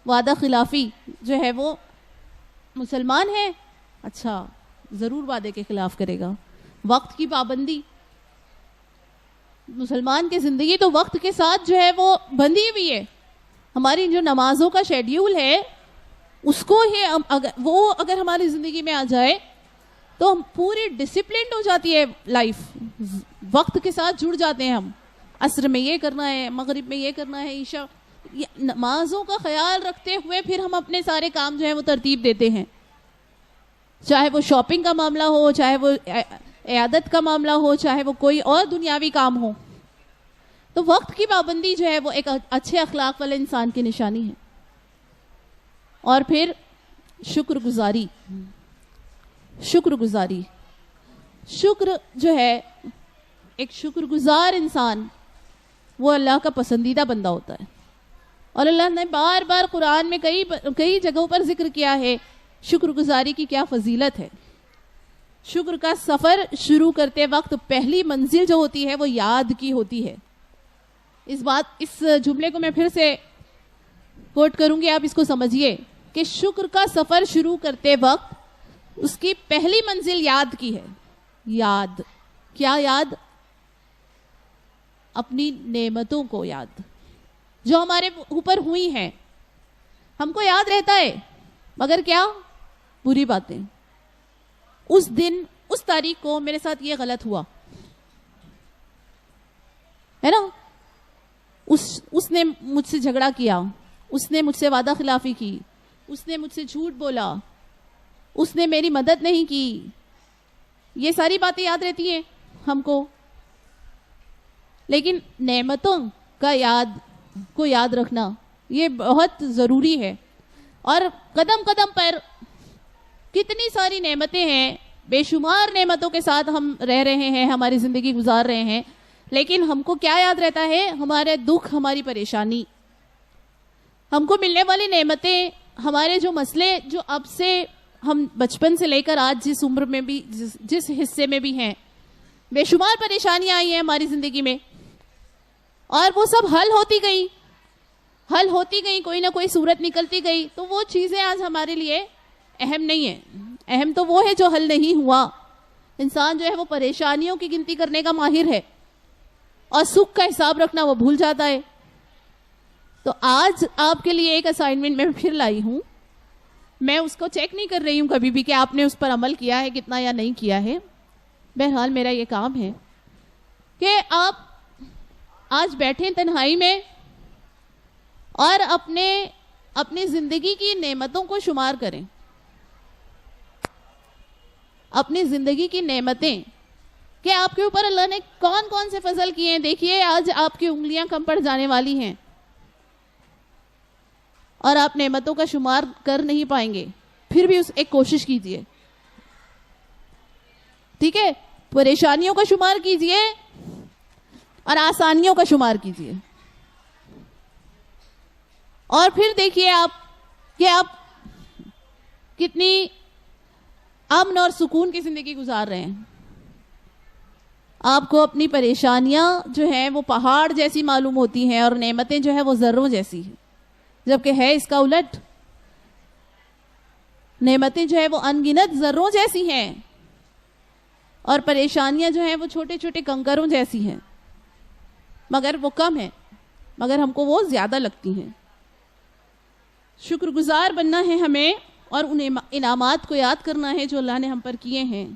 S2: وعدہ خلافی جو ہے وہ مسلمان ہے، اچھا ضرور وعدے کے خلاف کرے گا. وقت کی پابندی، مسلمان کی زندگی تو وقت کے ساتھ جو ہے وہ بندھی ہوئی ہے. ہماری جو نمازوں کا شیڈیول ہے اس کو ہی وہ اگر ہماری زندگی میں آ جائے تو ہم پوری ڈسپلنڈ ہو جاتی ہے لائف. وقت کے ساتھ جڑ جاتے ہیں ہم. عصر میں یہ کرنا ہے، مغرب میں یہ کرنا ہے، عشاء. نمازوں کا خیال رکھتے ہوئے پھر ہم اپنے سارے کام جو ہے وہ ترتیب دیتے ہیں. چاہے وہ شاپنگ کا معاملہ ہو، چاہے وہ عیادت کا معاملہ ہو، چاہے وہ کوئی اور دنیاوی کام ہو. تو وقت کی پابندی جو ہے وہ ایک اچھے اخلاق والے انسان کی نشانی ہے. اور پھر شکر گزاری. شکر جو ہے ایک شکر گزار انسان وہ اللہ کا پسندیدہ بندہ ہوتا ہے. اور اللہ نے بار بار قرآن میں کئی جگہوں پر ذکر کیا ہے شکر گزاری کی کیا فضیلت ہے. شکر کا سفر شروع کرتے وقت پہلی منزل جو ہوتی ہے وہ یاد کی ہوتی ہے. اس جملے کو میں پھر سے کوٹ کروں گی، آپ اس کو سمجھیے کہ شکر کا سفر شروع کرتے وقت اس کی پہلی منزل یاد کی ہے. یاد کیا؟ یاد اپنی نعمتوں کو، یاد جو ہمارے اوپر ہوئی ہیں. ہم کو یاد رہتا ہے مگر کیا؟ بری باتیں. اس دن اس تاریخ کو میرے ساتھ یہ غلط ہوا ہے نا، اس نے مجھ سے جھگڑا کیا، اس نے مجھ سے وعدہ خلافی کی، اس نے مجھ سے جھوٹ بولا، اس نے میری مدد نہیں کی. یہ ساری باتیں یاد رہتی ہیں ہم کو. لیکن نعمتوں کا یاد رکھنا یہ بہت ضروری ہے. اور قدم قدم پر کتنی ساری نعمتیں ہیں، بے شمار نعمتوں کے ساتھ ہم رہ رہے ہیں، ہماری زندگی گزار رہے ہیں. لیکن ہم کو کیا یاد رہتا ہے؟ ہمارے دکھ، ہماری پریشانی. ہم کو ملنے والی نعمتیں، ہمارے جو مسئلے جو اب سے ہم بچپن سے لے کر آج جس عمر میں بھی جس حصے میں بھی ہیں، بے شمار پریشانیاں آئی ہیں ہماری زندگی میں اور وہ سب حل ہوتی گئی، کوئی نہ کوئی صورت نکلتی گئی. تو وہ چیزیں آج ہمارے لیے اہم نہیں ہیں. اہم تو وہ ہے جو حل نہیں ہوا. انسان جو ہے وہ پریشانیوں کی گنتی کرنے کا ماہر ہے اور سکھ کا حساب رکھنا وہ بھول جاتا ہے. تو آج آپ کے لیے ایک اسائنمنٹ میں پھر لائی ہوں. میں اس کو چیک نہیں کر رہی ہوں کبھی بھی کہ آپ نے اس پر عمل کیا ہے کتنا یا نہیں کیا ہے. بہرحال میرا یہ کام ہے کہ آپ آج بیٹھیں تنہائی میں اور اپنی زندگی کی نعمتوں کو شمار کریں. اپنی زندگی کی نعمتیں کہ آپ کے اوپر اللہ نے کون کون سے فضل کیے ہیں. دیکھیے آج آپ کی انگلیاں کم پڑ جانے والی ہیں اور آپ نعمتوں کا شمار کر نہیں پائیں گے. پھر بھی ایک کوشش کیجئے، ٹھیک ہے؟ پریشانیوں کا شمار کیجئے اور آسانیوں کا شمار کیجئے اور پھر دیکھیے آپ کہ آپ کتنی امن اور سکون کی زندگی گزار رہے ہیں. آپ کو اپنی پریشانیاں جو ہیں وہ پہاڑ جیسی معلوم ہوتی ہیں اور نعمتیں جو ہیں وہ ذروں جیسی ہیں، جبکہ ہے اس کا الٹ. نعمتیں جو ہے وہ انگنت ذروں جیسی ہیں اور پریشانیاں جو ہیں وہ چھوٹے چھوٹے کنکروں جیسی ہیں، مگر وہ کم ہیں، مگر ہم کو وہ زیادہ لگتی ہیں. شکر گزار بننا ہے ہمیں اور ان انعامات کو یاد کرنا ہے جو اللہ نے ہم پر کیے ہیں.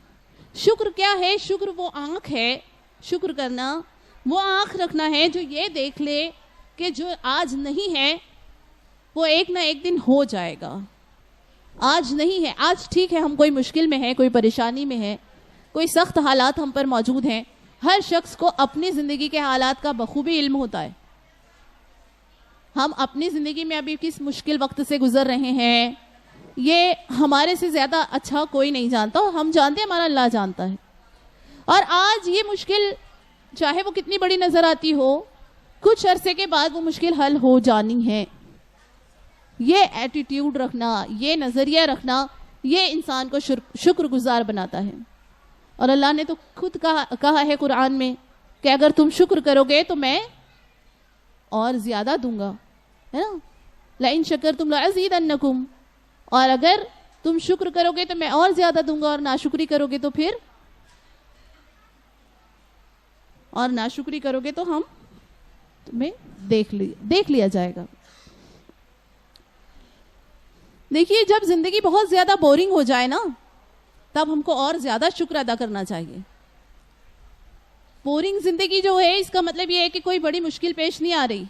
S2: شکر کیا ہے؟ شکر وہ آنکھ ہے. شکر کرنا وہ آنکھ رکھنا ہے جو یہ دیکھ لے کہ جو آج نہیں ہے وہ ایک نہ ایک دن ہو جائے گا. آج نہیں ہے، آج ٹھیک ہے ہم کوئی مشکل میں ہیں، کوئی پریشانی میں ہے، کوئی سخت حالات ہم پر موجود ہیں. ہر شخص کو اپنی زندگی کے حالات کا بخوبی علم ہوتا ہے. ہم اپنی زندگی میں ابھی کس مشکل وقت سے گزر رہے ہیں یہ ہمارے سے زیادہ اچھا کوئی نہیں جانتا، اور ہم جانتے ہیں، ہمارا اللہ جانتا ہے. اور آج یہ مشکل چاہے وہ کتنی بڑی نظر آتی ہو، کچھ عرصے کے بعد وہ مشکل حل ہو جانی ہے. یہ ایٹیٹیوڈ رکھنا، یہ نظریہ رکھنا، یہ انسان کو شکر گزار بناتا ہے. اور اللہ نے تو خود کہا ہے قرآن میں کہ اگر تم شکر کرو گے تو میں اور زیادہ دوں گا، ہے نا. لَإِن شَكَرْتُمْ لَأَزِيدَنَّكُمْ، اور اگر تم شکر کرو گے تو میں اور زیادہ دوں گا، اور ناشکری کرو گے تو ہم تمہیں دیکھ لیا جائے گا. دیکھیے جب زندگی بہت زیادہ بورنگ ہو جائے نا تب ہم کو اور زیادہ شکر ادا کرنا چاہیے. بورنگ زندگی جو ہے اس کا مطلب یہ ہے کہ کوئی بڑی مشکل پیش نہیں آ رہی.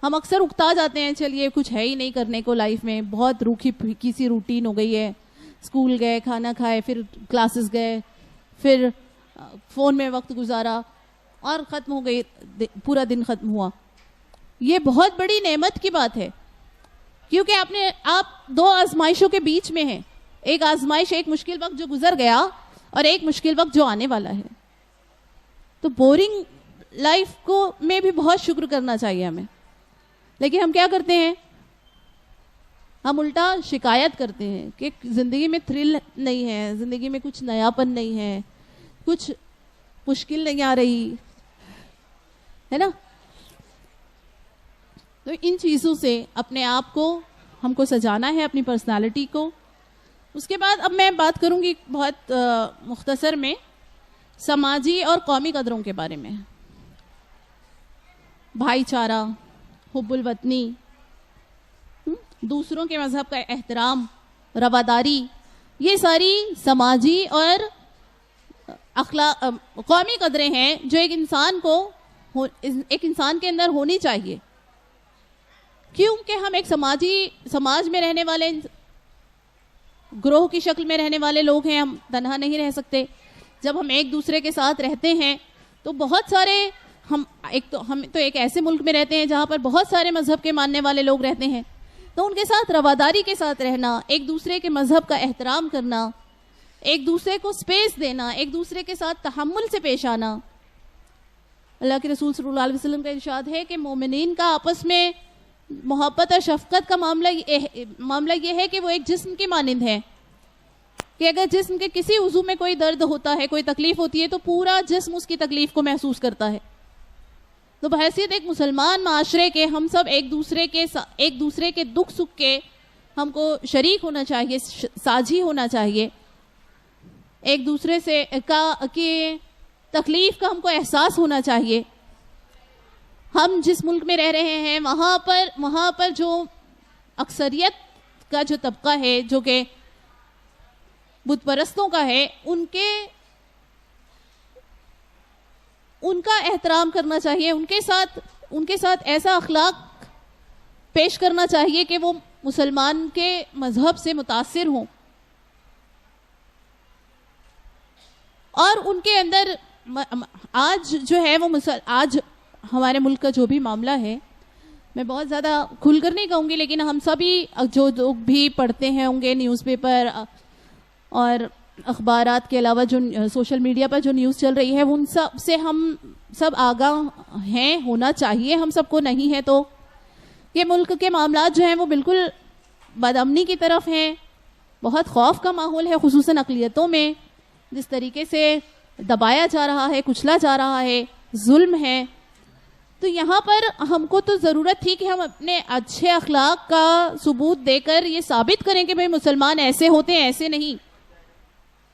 S2: ہم اکثر اکتا جاتے ہیں، چلیے کچھ ہے ہی نہیں کرنے کو لائف میں، بہت روکھی پھیکی سی روٹین ہو گئی ہے. اسکول گئے، کھانا کھائے، پھر کلاسز گئے، پھر فون میں وقت گزارا اور ختم ہو گئی، پورا دن ختم ہوا. یہ بہت بڑی نعمت کی بات ہے کیونکہ آپ دو آزمائشوں کے بیچ میں ہیں. ایک آزمائش، ایک مشکل وقت جو گزر گیا، اور ایک مشکل وقت جو آنے والا ہے. تو بورنگ لائف کو میں بھی بہت شکر کرنا چاہیے ہمیں. لیکن ہم کیا کرتے ہیں؟ ہم الٹا شکایت کرتے ہیں کہ زندگی میں تھرل نہیں ہے، زندگی میں کچھ نیاپن نہیں ہے، کچھ مشکل نہیں آ رہی ہے نا. تو ان چیزوں سے اپنے آپ کو ہم کو سجانا ہے، اپنی پرسنالٹی کو. اس کے بعد اب میں بات کروں گی بہت مختصر میں سماجی اور قومی قدروں کے بارے میں. بھائی چارہ، حب الوطنی، دوسروں کے مذہب کا احترام، رواداری، یہ ساری سماجی اور قومی قدریں ہیں جو ایک انسان کے اندر ہونی چاہیے. کیونکہ ہم ایک سماج میں رہنے والے، گروہ کی شکل میں رہنے والے لوگ ہیں. ہم تنہا نہیں رہ سکتے. جب ہم ایک دوسرے کے ساتھ رہتے ہیں تو بہت سارے ہم تو ایک ایسے ملک میں رہتے ہیں جہاں پر بہت سارے مذہب کے ماننے والے لوگ رہتے ہیں. تو ان کے ساتھ رواداری کے ساتھ رہنا، ایک دوسرے کے مذہب کا احترام کرنا، ایک دوسرے کو سپیس دینا، ایک دوسرے کے ساتھ تحمل سے پیش آنا. اللہ کے رسول صلی اللہ علیہ وسلم کا ارشاد ہے کہ مومنین کا آپس میں محبت اور شفقت کا معاملہ یہ ہے کہ وہ ایک جسم کی مانند ہے، کہ اگر جسم کے کسی عضو میں کوئی درد ہوتا ہے، کوئی تکلیف ہوتی ہے تو پورا جسم اس کی تکلیف کو محسوس کرتا ہے. تو بحیثیت ایک مسلمان معاشرے کے ہم سب ایک دوسرے کے دکھ سکھ کے ہم کو شریک ہونا چاہیے، ساجھی ہونا چاہیے. ایک دوسرے سے کی تکلیف کا ہم کو احساس ہونا چاہیے. ہم جس ملک میں رہ رہے ہیں وہاں پر جو اکثریت کا جو طبقہ ہے جو کہ بت پرستوں کا ہے، ان کا احترام کرنا چاہیے. ان کے ساتھ ایسا اخلاق پیش کرنا چاہیے کہ وہ مسلمان کے مذہب سے متاثر ہوں، اور ان کے اندر آج جو ہے وہ آج ہمارے ملک کا جو بھی معاملہ ہے، میں بہت زیادہ کھل کر نہیں کہوں گی، لیکن ہم سبھی جو لوگ بھی پڑھتے ہیں ہوں گے نیوز پیپر اور اخبارات کے علاوہ جو سوشل میڈیا پر جو نیوز چل رہی ہے ان سب سے ہم سب آگاہ ہیں، ہونا چاہیے ہم سب کو. نہیں ہے تو یہ ملک کے معاملات جو ہیں وہ بالکل بدامنی کی طرف ہیں. بہت خوف کا ماحول ہے، خصوصاً اقلیتوں میں جس طریقے سے دبایا جا رہا ہے، کچلا جا رہا ہے، ظلم ہے. تو یہاں پر ہم کو تو ضرورت تھی کہ ہم اپنے اچھے اخلاق کا ثبوت دے کر یہ ثابت کریں کہ بھئی مسلمان ایسے ہوتے ہیں، ایسے نہیں.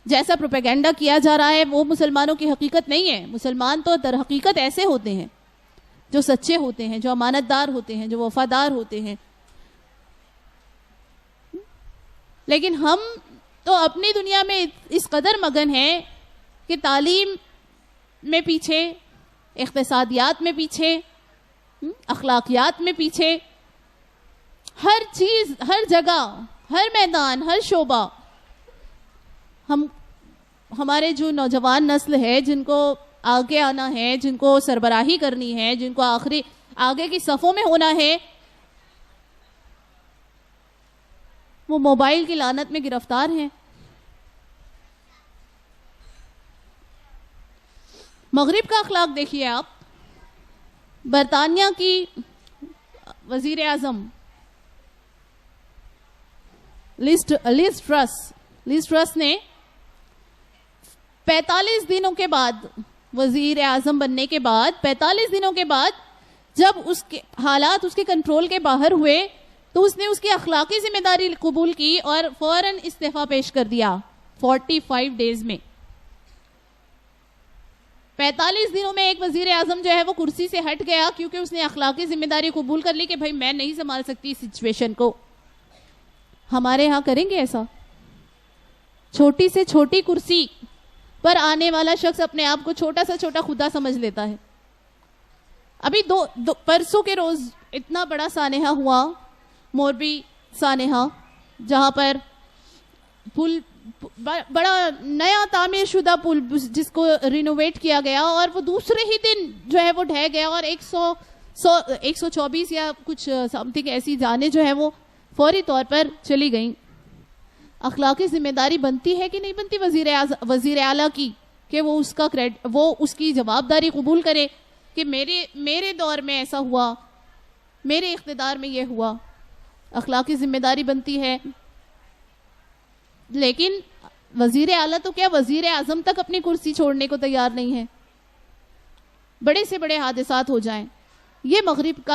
S2: جیسا پروپیگنڈا کیا جا رہا ہے وہ مسلمانوں کی حقیقت نہیں ہے. مسلمان تو در حقیقت ایسے ہوتے ہیں جو سچے ہوتے ہیں، جو امانت دار ہوتے ہیں، جو وفادار ہوتے ہیں. لیکن ہم تو اپنی دنیا میں اس قدر مگن ہیں کہ تعلیم میں پیچھے، اقتصادیات میں پیچھے، اخلاقیات میں پیچھے، ہر چیز، ہر جگہ، ہر میدان، ہر شعبہ. ہمارے جو نوجوان نسل ہے، جن کو آگے آنا ہے، جن کو سربراہی کرنی ہے، جن کو آگے کی صفوں میں ہونا ہے، وہ موبائل کی لعنت میں گرفتار ہیں. مغرب کا اخلاق دیکھیے آپ. برطانیہ کی وزیر اعظم لیز ٹرس نے 45 دنوں کے بعد، وزیر اعظم بننے کے بعد 45 دنوں کے بعد جب اس کے حالات اس کے کنٹرول کے باہر ہوئے تو اس نے اس کی اخلاقی ذمہ داری قبول کی اور فوراً استعفیٰ پیش کر دیا 45 ڈیز میں. 45 دنوں میں ایک وزیر اعظم جو ہے وہ کرسی سے ہٹ گیا کیونکہ اس نے اخلاقی ذمہ داری قبول کر لی کہ بھائی میں نہیں سنبھال سکتی اس سچویشن کو. ہمارے ہاں کریں گے ایسا؟ چھوٹی سے چھوٹی کرسی پر آنے والا شخص اپنے آپ کو چھوٹا سا چھوٹا خدا سمجھ لیتا ہے. ابھی پرسوں کے روز اتنا بڑا سانحہ ہوا، موربی سانحہ، جہاں پر پل، بڑا نیا تعمیر شدہ پل جس کو رینوویٹ کیا گیا، اور وہ دوسرے ہی دن جو ہے وہ ڈھہ گیا، اور 124 یا کچھ سم تھنگ ایسی جانیں جو ہے وہ فوری طور پر چلی گئیں. اخلاقی ذمہ داری بنتی ہے کہ نہیں بنتی وزیر اعلیٰ کی کہ وہ اس کی جوابداری قبول کرے کہ میرے دور میں ایسا ہوا، میرے اقتدار میں یہ ہوا. اخلاقی ذمہ داری بنتی ہے. لیکن وزیر اعلیٰ تو کیا، وزیر اعظم تک اپنی کرسی چھوڑنے کو تیار نہیں ہے. بڑے سے بڑے حادثات ہو جائیں. یہ مغرب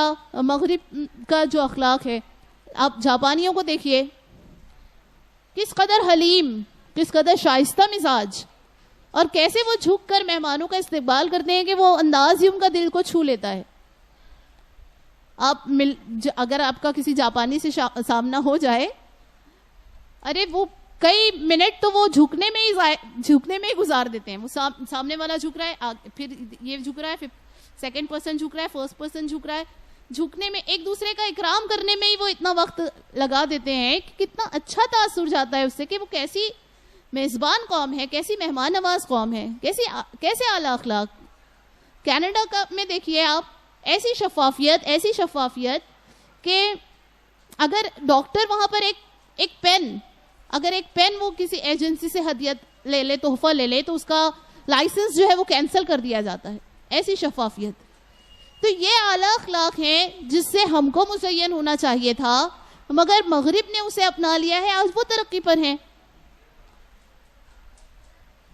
S2: کا جو اخلاق ہے. آپ جاپانیوں کو دیکھیے، کس قدر حلیم، کس قدر شائستہ مزاج، اور کیسے وہ جھک کر مہمانوں کا استقبال کرتے ہیں کہ وہ انداز ہی ان کا دل کو چھو لیتا ہے. اگر آپ کا کسی جاپانی سے سامنا ہو جائے، ارے وہ کئی منٹ تو وہ جھکنے میں ہی گزار دیتے ہیں. وہ سامنے والا جھک رہا ہے، پھر یہ جھک رہا ہے، پھر سیکنڈ پرسن جھک رہا ہے، فرسٹ پرسن جھک رہا ہے. جھکنے میں، ایک دوسرے کا اکرام کرنے میں ہی وہ اتنا وقت لگا دیتے ہیں کہ کتنا اچھا تاثر جاتا ہے اس سے کہ وہ کیسی میزبان قوم ہے، کیسی مہمان نواز قوم ہے، کیسے اعلیٰ اخلاق. کینیڈا میں دیکھیے آپ، ایسی شفافیت کہ اگر ڈاکٹر وہاں پر ایک پین وہ کسی ایجنسی سے ہدیت لے لے، تحفہ لے لے، تو اس کا لائسنس جو ہے وہ کینسل کر دیا جاتا ہے. ایسی شفافیت. تو یہ اعلیٰ اخلاق ہیں جس سے ہم کو مزین ہونا چاہیے تھا، مگر مغرب نے اسے اپنا لیا ہے، آج وہ ترقی پر ہیں.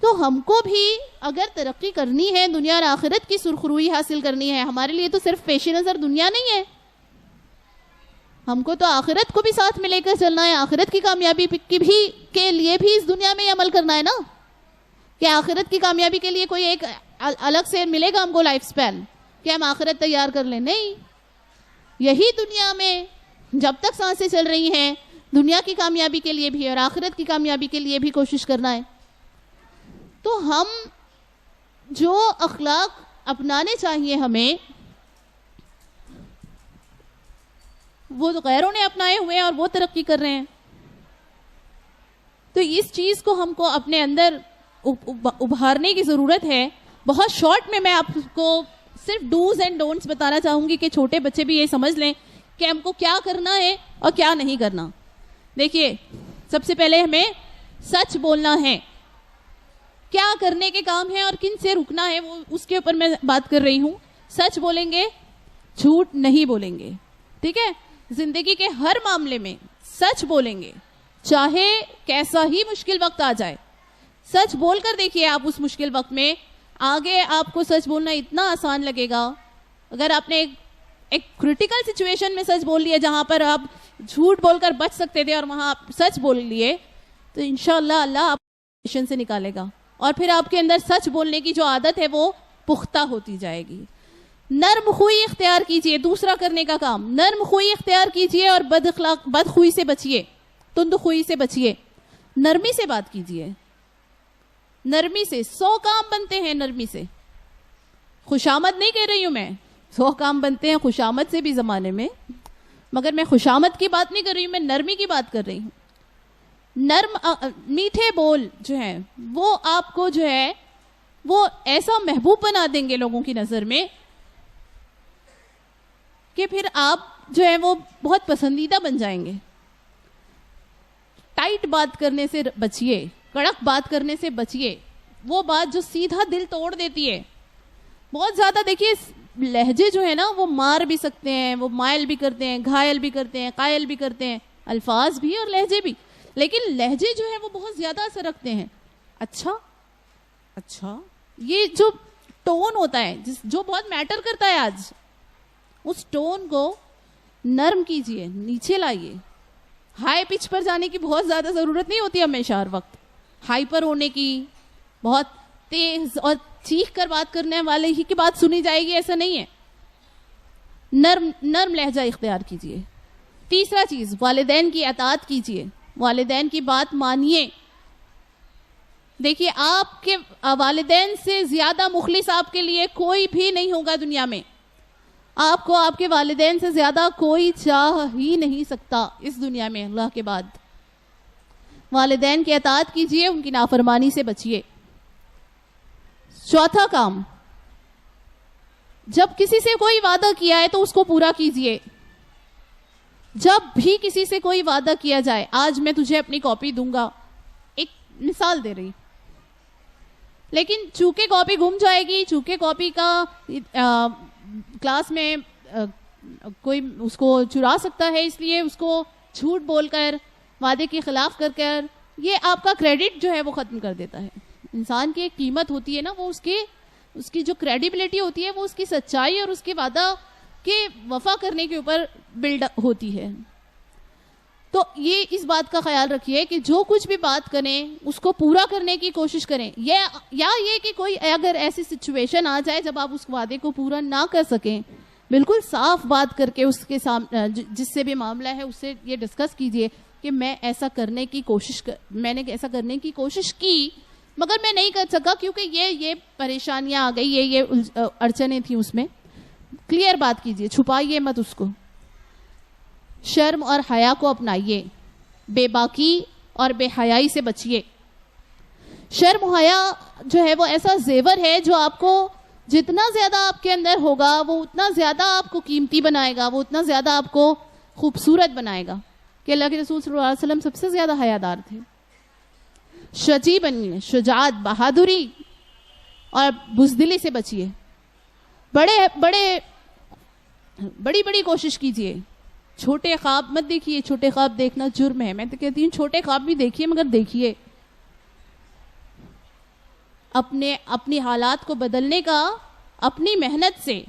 S2: تو ہم کو بھی اگر ترقی کرنی ہے، دنیا اور آخرت کی سرخروئی حاصل کرنی ہے، ہمارے لیے تو صرف پیش نظر دنیا نہیں ہے، ہم کو تو آخرت کو بھی ساتھ میں لے کر چلنا ہے. آخرت کی کامیابی کے لیے بھی اس دنیا میں عمل کرنا ہے نا. کہ آخرت کی کامیابی کے لیے کوئی ایک الگ سے ملے گا ہم کو لائف سپین کہ ہم آخرت تیار کر لیں؟ نہیں. یہی دنیا میں جب تک سانسیں چل رہی ہیں، دنیا کی کامیابی کے لیے بھی اور آخرت کی کامیابی کے لیے بھی کوشش کرنا ہے. تو ہم جو اخلاق اپنانے چاہیے ہمیں، وہ تو غیروں نے اپنائے ہوئے ہیں اور وہ ترقی کر رہے ہیں. تو اس چیز کو ہم کو اپنے اندر ابھارنے کی ضرورت ہے. بہت شارٹ میں آپ کو صرف ڈوز اینڈ ڈونٹس بتانا چاہوں گی کہ چھوٹے بچے بھی یہ سمجھ لیں کہ ہم کو کیا کرنا ہے اور کیا نہیں کرنا. دیکھیے، سب سے پہلے ہمیں سچ بولنا ہے. کیا کرنے کے کام ہے اور کن سے رکنا ہے، وہ اس کے اوپر میں بات کر رہی ہوں. سچ بولیں گے، جھوٹ نہیں بولیں گے. ٹھیک ہے؟ زندگی کے ہر معاملے میں سچ بولیں گے، چاہے کیسا ہی مشکل وقت آ جائے. سچ بول کر دیکھیے آپ اس مشکل وقت میں، آگے آپ کو سچ بولنا اتنا آسان لگے گا اگر آپ نے ایک کریٹیکل سچویشن میں سچ بول لیا جہاں پر آپ جھوٹ بول کر بچ سکتے تھے اور وہاں آپ سچ بول لیے تو انشاءاللہ اللہ آپ کو سچویشن سے نکالے گا اور پھر آپ کے اندر سچ بولنے کی جو عادت ہے وہ پختہ ہوتی جائے گی. نرم خوئی اختیار کیجئے. دوسرا کرنے کا کام, نرم خوئی اختیار کیجئے اور بد خوئی سے بچیے, تند خوئی سے بچیے. نرمی سے بات کیجئے. نرمی سے 100 کام بنتے ہیں. نرمی سے خوشامد نہیں کہہ رہی ہوں میں, 100 کام بنتے ہیں خوشامد سے بھی زمانے میں, مگر میں خوشامد کی بات نہیں کر رہی ہوں, میں نرمی کی بات کر رہی ہوں. نرم میٹھے بول جو ہیں وہ آپ کو جو ہے وہ ایسا محبوب بنا دیں گے لوگوں کی نظر میں کہ پھر آپ جو ہے وہ بہت پسندیدہ بن جائیں گے. ٹائٹ بات کرنے سے بچیے, کڑک بات کرنے سے بچیے. وہ بات جو سیدھا دل توڑ دیتی ہے. بہت زیادہ دیکھیے لہجے جو ہے نا وہ مار بھی سکتے ہیں, وہ مائل بھی کرتے ہیں, گھائل بھی کرتے ہیں, قائل بھی کرتے ہیں, الفاظ بھی اور لہجے بھی. لیکن لہجے جو ہے وہ بہت زیادہ اثر رکھتے ہیں. اچھا یہ جو ٹون ہوتا ہے جو بہت میٹر کرتا ہے آج, اس ٹون کو نرم کیجئے, نیچے لائیے. ہائی پچ پر جانے کی بہت زیادہ ضرورت نہیں ہوتی ہمیشہ ہر وقت. ہائی پر ہونے کی, بہت تیز اور چیخ کر بات کرنے والے ہی کی بات سنی جائے گی, ایسا نہیں ہے. نرم لہجہ اختیار کیجئے. تیسرا چیز, والدین کی اطاعت کیجئے. والدین کی بات مانیے. دیکھیے آپ کے والدین سے زیادہ مخلص آپ کے لیے کوئی بھی نہیں ہوگا دنیا میں. آپ کو آپ کے والدین سے زیادہ کوئی چاہ ہی نہیں سکتا اس دنیا میں اللہ کے بعد. والدین کی اطاعت کیجئے, ان کی نافرمانی سے بچیے. چوتھا کام, جب کسی سے کوئی وعدہ کیا ہے تو اس کو پورا کیجئے. جب بھی کسی سے کوئی وعدہ کیا جائے, آج میں تجھے اپنی کاپی دوں گا, ایک مثال دے رہی, لیکن چونکہ کاپی گم جائے گی, چونکہ کاپی کا کلاس میں کوئی اس کو چرا سکتا ہے, اس لیے اس کو جھوٹ بول کر, وعدے کے خلاف کر کر, یہ آپ کا کریڈٹ جو ہے وہ ختم کر دیتا ہے. انسان کی ایک قیمت ہوتی ہے نا, وہ اس کی جو کریڈیبلٹی ہوتی ہے وہ اس کی سچائی اور اس کے وعدہ کے وفا کرنے کے اوپر بلڈ ہوتی ہے. تو یہ اس بات کا خیال رکھیے کہ جو کچھ بھی بات کریں اس کو پورا کرنے کی کوشش کریں. یہ کہ کوئی اگر ایسی سچویشن آ جائے جب آپ اس وعدے کو پورا نہ کر سکیں, بالکل صاف بات کر کے اس کے سامنے جس سے بھی معاملہ ہے اس سے یہ ڈسکس کیجئے کہ میں نے ایسا کرنے کی کوشش کی مگر میں نہیں کر سکا کیونکہ یہ پریشانیاں آ گئی, یہ اڑچنیں تھیں اس میں. کلیئر بات کیجئے, چھپائیے مت اس کو. شرم اور حیا کو اپنائیے. بے باکی اور بے حیائی سے بچیے. شرم و حیا جو ہے وہ ایسا زیور ہے جو آپ کو جتنا زیادہ آپ کے اندر ہوگا وہ اتنا زیادہ آپ کو قیمتی بنائے گا, وہ اتنا زیادہ آپ کو خوبصورت بنائے گا. کہ اللہ کے رسول صلی اللہ علیہ وسلم سب سے زیادہ حیادار تھے. شجاع بنیے, شجاعت, بہادری اور بزدلی سے بچیے. بڑی کوشش کیجئے. چھوٹے خواب مت دیکھیے, چھوٹے خواب دیکھنا جرم ہے. میں تو کہتی ہوں چھوٹے خواب بھی دیکھیے مگر دیکھیے. اپنی حالات کو بدلنے کا اپنی محنت سے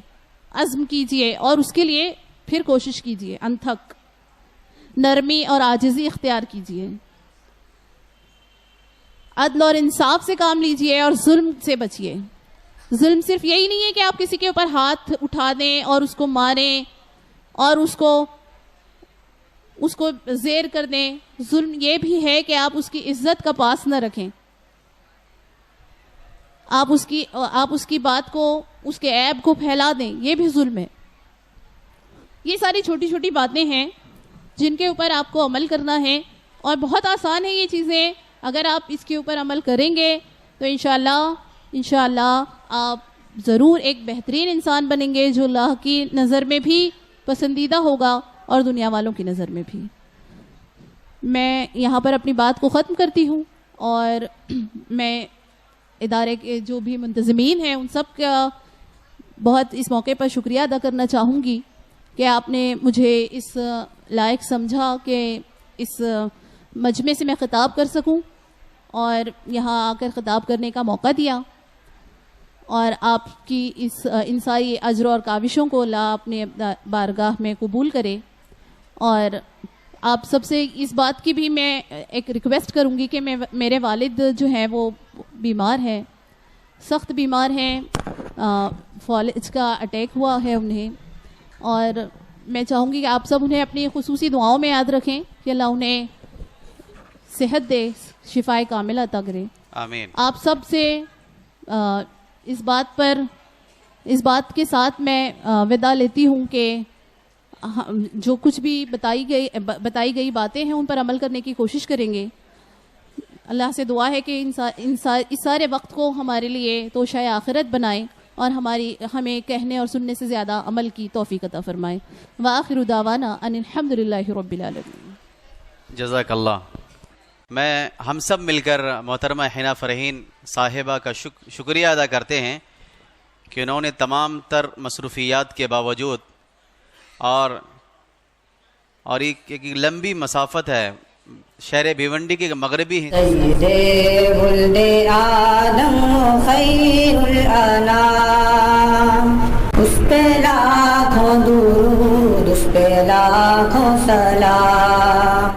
S2: عزم کیجئے اور اس کے لیے پھر کوشش کیجئے انتھک. نرمی اور عاجزی اختیار کیجئے. عدل اور انصاف سے کام لیجئے اور ظلم سے بچیے. ظلم صرف یہی نہیں ہے کہ آپ کسی کے اوپر ہاتھ اٹھا دیں اور اس کو ماریں اور اس کو زیر کر دیں. ظلم یہ بھی ہے کہ آپ اس کی عزت کا پاس نہ رکھیں. آپ اس کی بات کو, اس کے عیب کو پھیلا دیں, یہ بھی ظلم ہے. یہ ساری چھوٹی چھوٹی باتیں ہیں جن کے اوپر آپ کو عمل کرنا ہے اور بہت آسان ہے یہ چیزیں. اگر آپ اس کے اوپر عمل کریں گے تو انشاءاللہ آپ ضرور ایک بہترین انسان بنیں گے جو اللہ کی نظر میں بھی پسندیدہ ہوگا اور دنیا والوں کی نظر میں بھی. میں یہاں پر اپنی بات کو ختم کرتی ہوں اور میں ادارے کے جو بھی منتظمین ہیں ان سب کا بہت اس موقع پر شکریہ ادا کرنا چاہوں گی کہ آپ نے مجھے اس لائق سمجھا کہ اس مجمع سے میں خطاب کر سکوں اور یہاں آ کر خطاب کرنے کا موقع دیا. اور آپ کی ان ساری اجر اور کاوشوں کو اللہ اپنے بارگاہ میں قبول کرے. اور آپ سب سے اس بات کی بھی میں ایک ریکویسٹ کروں گی کہ میرے والد جو ہیں وہ بیمار ہیں, سخت بیمار ہیں, فالج کا اٹیک ہوا ہے انہیں, اور میں چاہوں گی کہ آپ سب انہیں اپنی خصوصی دعاؤں میں یاد رکھیں کہ اللہ انہیں صحت دے, شفائے کاملہ عطا کرے.
S3: آمین.
S2: آپ سب سے اس بات کے ساتھ میں وداع لیتی ہوں کہ جو کچھ بھی بتائی گئی باتیں ہیں ان پر عمل کرنے کی کوشش کریں گے. اللہ سے دعا ہے کہ اس سارے وقت کو ہمارے لیے توشہ آخرت بنائے اور ہمیں کہنے اور سننے سے زیادہ عمل کی توفیق عطا فرمائے. وآخر دعوانا ان الحمدللہ رب العالمین.
S3: جزاک اللہ. میں ہم سب مل کر محترمہ حنا فرحین صاحبہ کا شکریہ ادا کرتے ہیں کہ انہوں نے تمام تر مصروفیات کے باوجود اور ایک لمبی مسافت ہے, شہر بھیونڈی کے مغربی
S1: سید ولد آدم خیر الانام, اس پہ لاکھوں درود, اس پہ لاکھوں سلام.